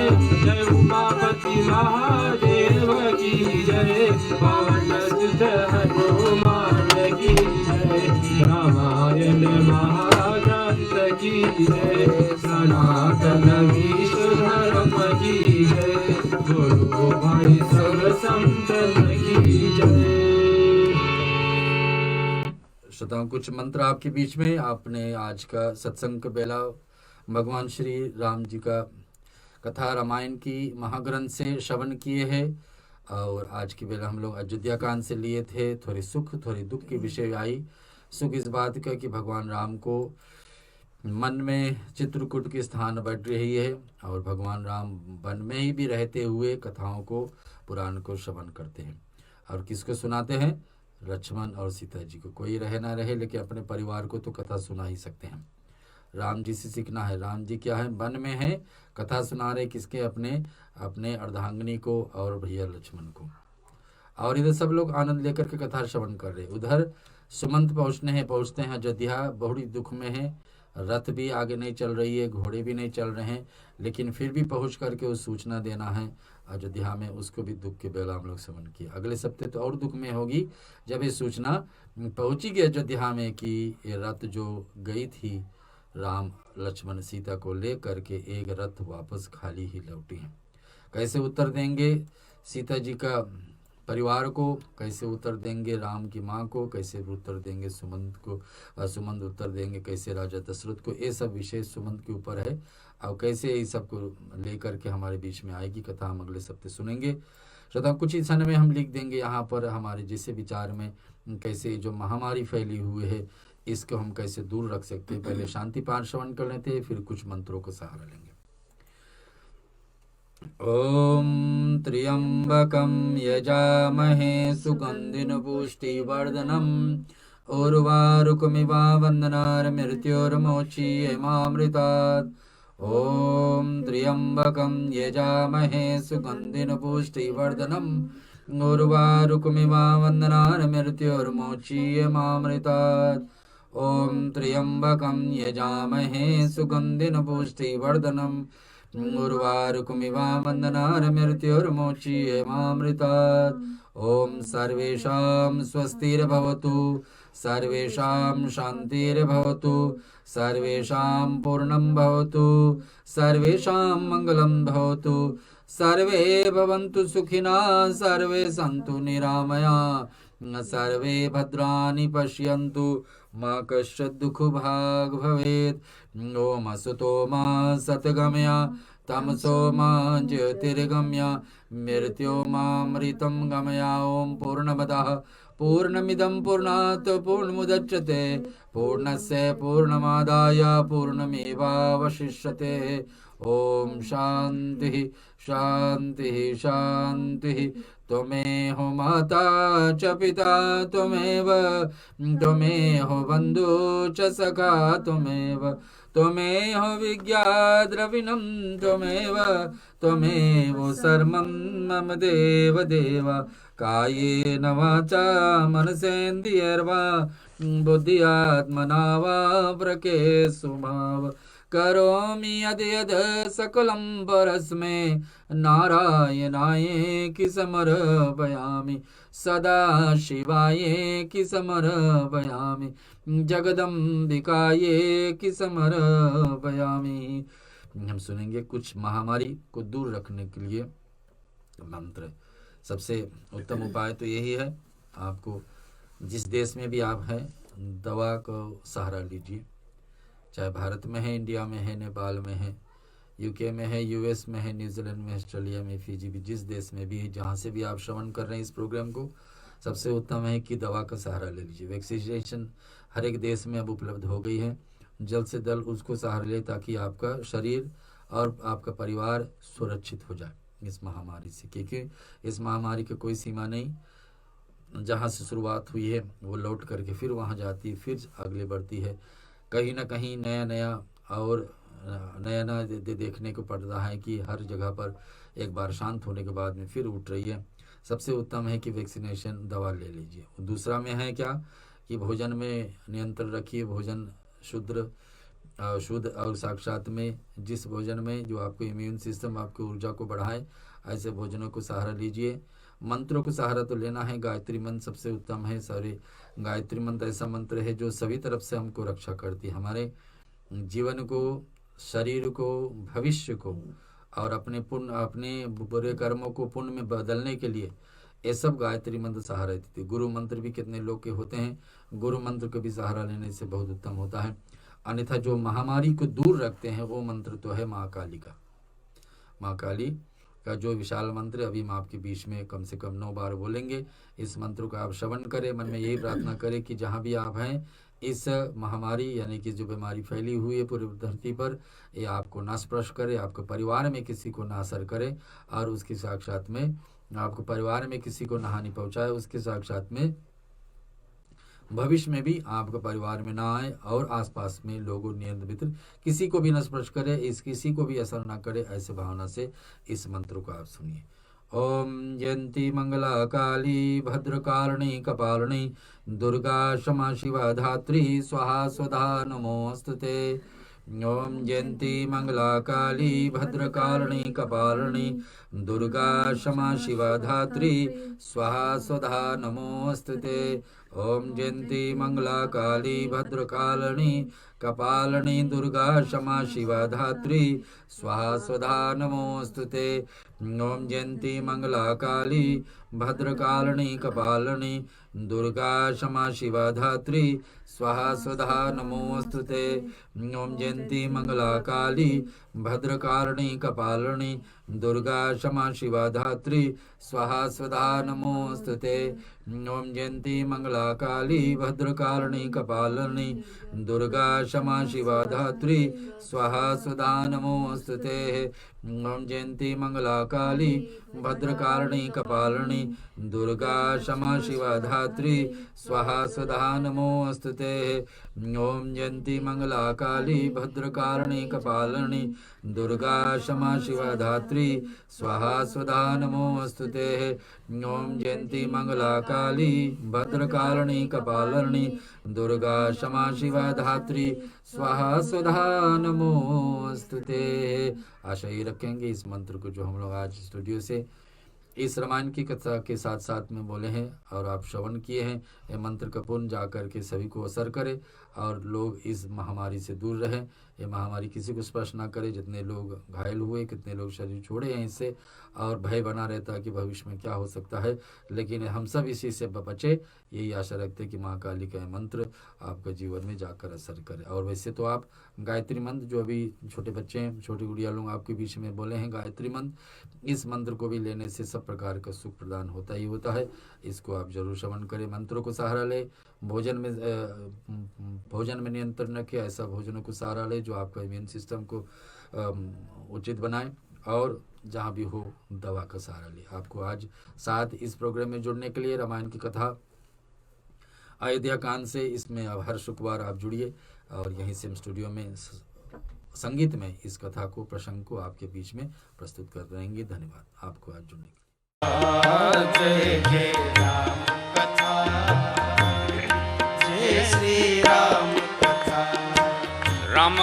जय उमापति महादेव की जय पवन सुत हनुमान की जय रामायण महाग्रंथ की जय सनातन विष्णु धर्म की जय गुरु भाई सब संतन की जय। श्रोताओं, कुछ मंत्र आपके बीच में। आपने आज का सत्संग का बेला भगवान श्री राम जी का कथा रामायण की महाग्रंथ से श्रवण किए हैं। और आज की बेला हम लोग अयोध्या कांड से लिए थे। थोड़ी सुख थोड़ी दुख के विषय आई। सुख इस बात का कि भगवान राम को मन में चित्रकूट की स्थान बढ़ रही है और भगवान राम वन में ही भी रहते हुए कथाओं को पुराण को श्रवण करते हैं। और किसको सुनाते हैं? लक्ष्मण और सीता जी को। कोई रहे ना रहे लेकिन अपने परिवार को तो कथा सुना ही सकते हैं। राम जी से सीखना है। राम जी क्या है? वन में है, कथा सुना रहे किसके? अपने अर्धांगिनी को और भैया लक्ष्मण को। और इधर सब लोग आनंद लेकर के कथा श्रवण कर रहे। उधर सुमंत पहुँचते हैं अयोध्या। बहुत ही दुख में है। रथ भी आगे नहीं चल रही है, घोड़े भी नहीं चल रहे हैं, लेकिन फिर भी पहुँच करके उस सूचना देना है अयोध्या में। उसको भी दुख के बेला हम लोग श्रवण किए। अगले सप्ताह तो और दुख में होगी जब ये सूचना पहुँचेगी अयोध्या में कि ये रथ जो गई थी राम लक्ष्मण सीता को ले करके, एक रथ वापस खाली ही लौटी है। कैसे उत्तर देंगे सीता जी का परिवार को, कैसे उत्तर देंगे राम की माँ को, कैसे उत्तर देंगे सुमंत को, सुमंत उत्तर देंगे कैसे राजा दशरथ को। ये सब विषय सुमंत के ऊपर है। और कैसे इस सब को लेकर के हमारे बीच में आएगी कथा, हम अगले सप्ताह सुनेंगे। श्रोता, कुछ ही समय में हम लिख देंगे यहाँ पर हमारे जैसे विचार में कैसे जो महामारी फैली हुई है इसको हम कैसे दूर रख सकते हैं। पहले शांति पाठ श्रवण कर लेते हैं, फिर कुछ मंत्रों को सहारा लेंगे। ओम त्र्यंबकं यजामहे सुगंधिं पुष्टिवर्धनम् उर्वारुकमिव वन्दनार्मृत्योर्मोक्षीयमामृतात्। ओम त्र्यंबकं यजामहे सुगंधिं पुष्टिवर्धनम् उर्वारुकमिव वन्दनार्मृत्योर्मोक्षीयमामृतात्। ओम त्र्यंबकं यजामहे सुगंधिं पुष्टिवर्धनम् उर्वारुकमिव वन्दनार्मृत्योर्मोक्षीयमामृतात्। ओम सर्वेषां स्वस्तिर्भवतु, सर्वेषां शान्तिर्भवतु, सर्वेषां पूर्णं भवतु, सर्वेषां मङ्गलं भवतु, सर्वे भवन्तु सुखिनः, सर्वे सन्तु निरामया, सर्वे भद्राणि पश्यन्तु, मा कश्चित् दुःखभाग् भवेत्। ओम असतो मा सद्गमय, तमसो मा ज्योतिर्गमय, मृत्योर्मामृतं गमय। ओम पूर्णमदः पूर्णमिदं पूर्णात् पूर्णमुदच्यते, पूर्णस्य पूर्णमादाय पूर्णमेवावशिष्यते। ओम शांति शांति शांति। त्वमेव माता च पिता त्वमेव बन्धु च सखा त्वमेव विज्ञा द्रविणं त्वमेव सर्वं मम देव। कायेन वाचा मनसेन्द्रियैर्वा बुद्धियात्मना व्रके सुभाव करोमि यद् यद् सकलं परस्मै नारायणाय समर्पयामि सदा शिवाय समर्पयामि जगदम्बिकाय समर्पयामि। हम सुनेंगे कुछ महामारी को दूर रखने के लिए मंत्र। सबसे उत्तम उपाय तो यही है, आपको जिस देश में भी आप हैं दवा को सहारा लीजिए, चाहे भारत में है, इंडिया में है, नेपाल में है, यूके में है, यूएस में है, न्यूजीलैंड में, ऑस्ट्रेलिया में, फिजी भी, जिस देश में भी है, जहाँ से भी आप श्रवण कर रहे हैं इस प्रोग्राम को, सबसे उत्तम है कि दवा का सहारा ले लीजिए। वैक्सीनेशन हर एक देश में अब उपलब्ध हो गई है, जल्द से जल्द उसको सहारा ले ताकि आपका शरीर और आपका परिवार सुरक्षित हो जाए इस महामारी से, क्योंकि इस महामारी की कोई सीमा नहीं। जहाँ से शुरुआत हुई है वो लौट करके फिर वहाँ जाती है, फिर आगे बढ़ती है। कहीं ना कहीं नया नया और नया देखने को पड़ रहा है कि हर जगह पर एक बार शांत होने के बाद में फिर उठ रही है। सबसे उत्तम है कि वैक्सीनेशन दवा ले लीजिए। दूसरा में है क्या कि भोजन में नियंत्रण रखिए, भोजन शुद्ध और साक्षात में जिस भोजन में जो आपको इम्यून सिस्टम, आपकी ऊर्जा को बढ़ाए, ऐसे भोजनों को सहारा लीजिए। मंत्रों को सहारा तो लेना है, गायत्री मंत्र सबसे उत्तम है। सारे गायत्री मंत्र ऐसा मंत्र है जो सभी तरफ से हमको रक्षा करती है, हमारे जीवन को, शरीर को, भविष्य को और अपने बुरे कर्मों को पुण्य में बदलने के लिए ये सब गायत्री मंत्र सहारा देती है। गुरु मंत्र भी कितने लोग के होते हैं, गुरु मंत्र को भी सहारा लेने से बहुत उत्तम होता है। अन्यथा जो महामारी को दूर रखते हैं वो मंत्र तो है माँ काली का। माँ काली का जो विशाल मंत्र अभी हम आपके बीच में कम से कम 9 बार बोलेंगे। इस मंत्र को आप श्रवण करें, मन में यही प्रार्थना करें कि जहाँ भी आप हैं इस महामारी यानी कि जो बीमारी फैली हुई है पूरी धरती पर, ये आपको ना स्पर्श करे, आपके परिवार में किसी को ना असर करे और उसके साक्षात में आपको परिवार में किसी को ना हानि पहुँचाए, उसके साक्षात में भविष्य में भी आपके परिवार में ना आए और आसपास में लोगों नियंत्रित किसी को भी न स्पर्श करे, इस किसी को भी असर ना करे, ऐसे भावना से इस मंत्र को आप सुनिए। ओम जयंती मंगला काली भद्रकालिनी कपालिनी दुर्गा क्षमा शिवा धात्री स्वाहा स्वधा नमोस्तुते। ओम जयंती मंगला काली भद्रकालिनी कपालिनी दुर्गा क्षमा शिवा धात्री स्वाहा स्वधा नमोस्तुते। ओम जयंती मंगला काली भद्रकालिनी कपालिनी दुर्गा क्षमा शिवा धात्री स्वाहा स्वधा नमोस्तुते। ओम जयंती मंगला काली भद्रकालिनी कपालिनी दुर्गा क्षमा शिवा धात्री स्वाहा स्वधा नमोस्तुते। ओम जयंती मंगला काली भद्रकालिनी कपालिनी दुर्गा क्षमा शिवा धात्री स्वाहा स्वधा नमोस्तुते। ओम जयंती मंगला काली भद्रकालिनी कपालिनी दुर्गा क्षमा शिवा धात्री स्वाहा स्वधा नमोस्तुते। ओम जयंती मंगला काली भद्रकालिनी कपालिनी दुर्गा क्षमा शिवा धात्री स्वाहा स्वधा नमोस्तुते। ओम जयंती मंगला काली भद्रकालिनी कपालिनी दुर्गा क्षमा शिवा धात्री स्वाहा स्वधा नमोस्तुते। ओम जयंती मंगला काली भद्रकालिनी कपालिनी दुर्गा क्षमा शिवा धात्री स्वाहा स्वधा नमोस्तुते। आशा ही रखेंगे इस मंत्र को जो हम लोग आज स्टूडियो से इस रामायण की कथा के साथ साथ में बोले हैं और आप श्रवण किए हैं, ये मंत्र का पुण्य जा कर के सभी को असर करे और लोग इस महामारी से दूर रहें। ये महामारी किसी को स्पर्श ना करे। जितने लोग घायल हुए, कितने लोग शरीर छोड़े हैं इससे, और भय बना रहता है कि भविष्य में क्या हो सकता है, लेकिन हम सब इसी से बचे। यही आशा रखते हैं कि माँ काली का मंत्र आपके जीवन में जाकर असर करे। और वैसे तो आप गायत्री मंत्र, जो अभी छोटे बच्चे हैं, छोटे गुड़िया लोग आपके बीच में बोले हैं गायत्री मंत्र, इस मंत्र को भी लेने से सब प्रकार का सुख प्रदान होता ही होता है। इसको आप जरूर श्रवण करें, मंत्रों को सहारा ले। भोजन में नियंत्रण रखें, ऐसा भोजनों को सहारा ले जो आपका इम्यून सिस्टम को उचित बनाए, और जहाँ भी हो दवा का सहारा ले। आपको आज साथ इस प्रोग्राम में जुड़ने के लिए रामायण की कथा अयोध्या कांड से, इसमें अब हर शुक्रवार आप जुड़िए और यहीं से हम स्टूडियो में संगीत में इस कथा को, प्रसंग को आपके बीच में प्रस्तुत कर रहेंगे। धन्यवाद आपको आज जुड़ने के लिए।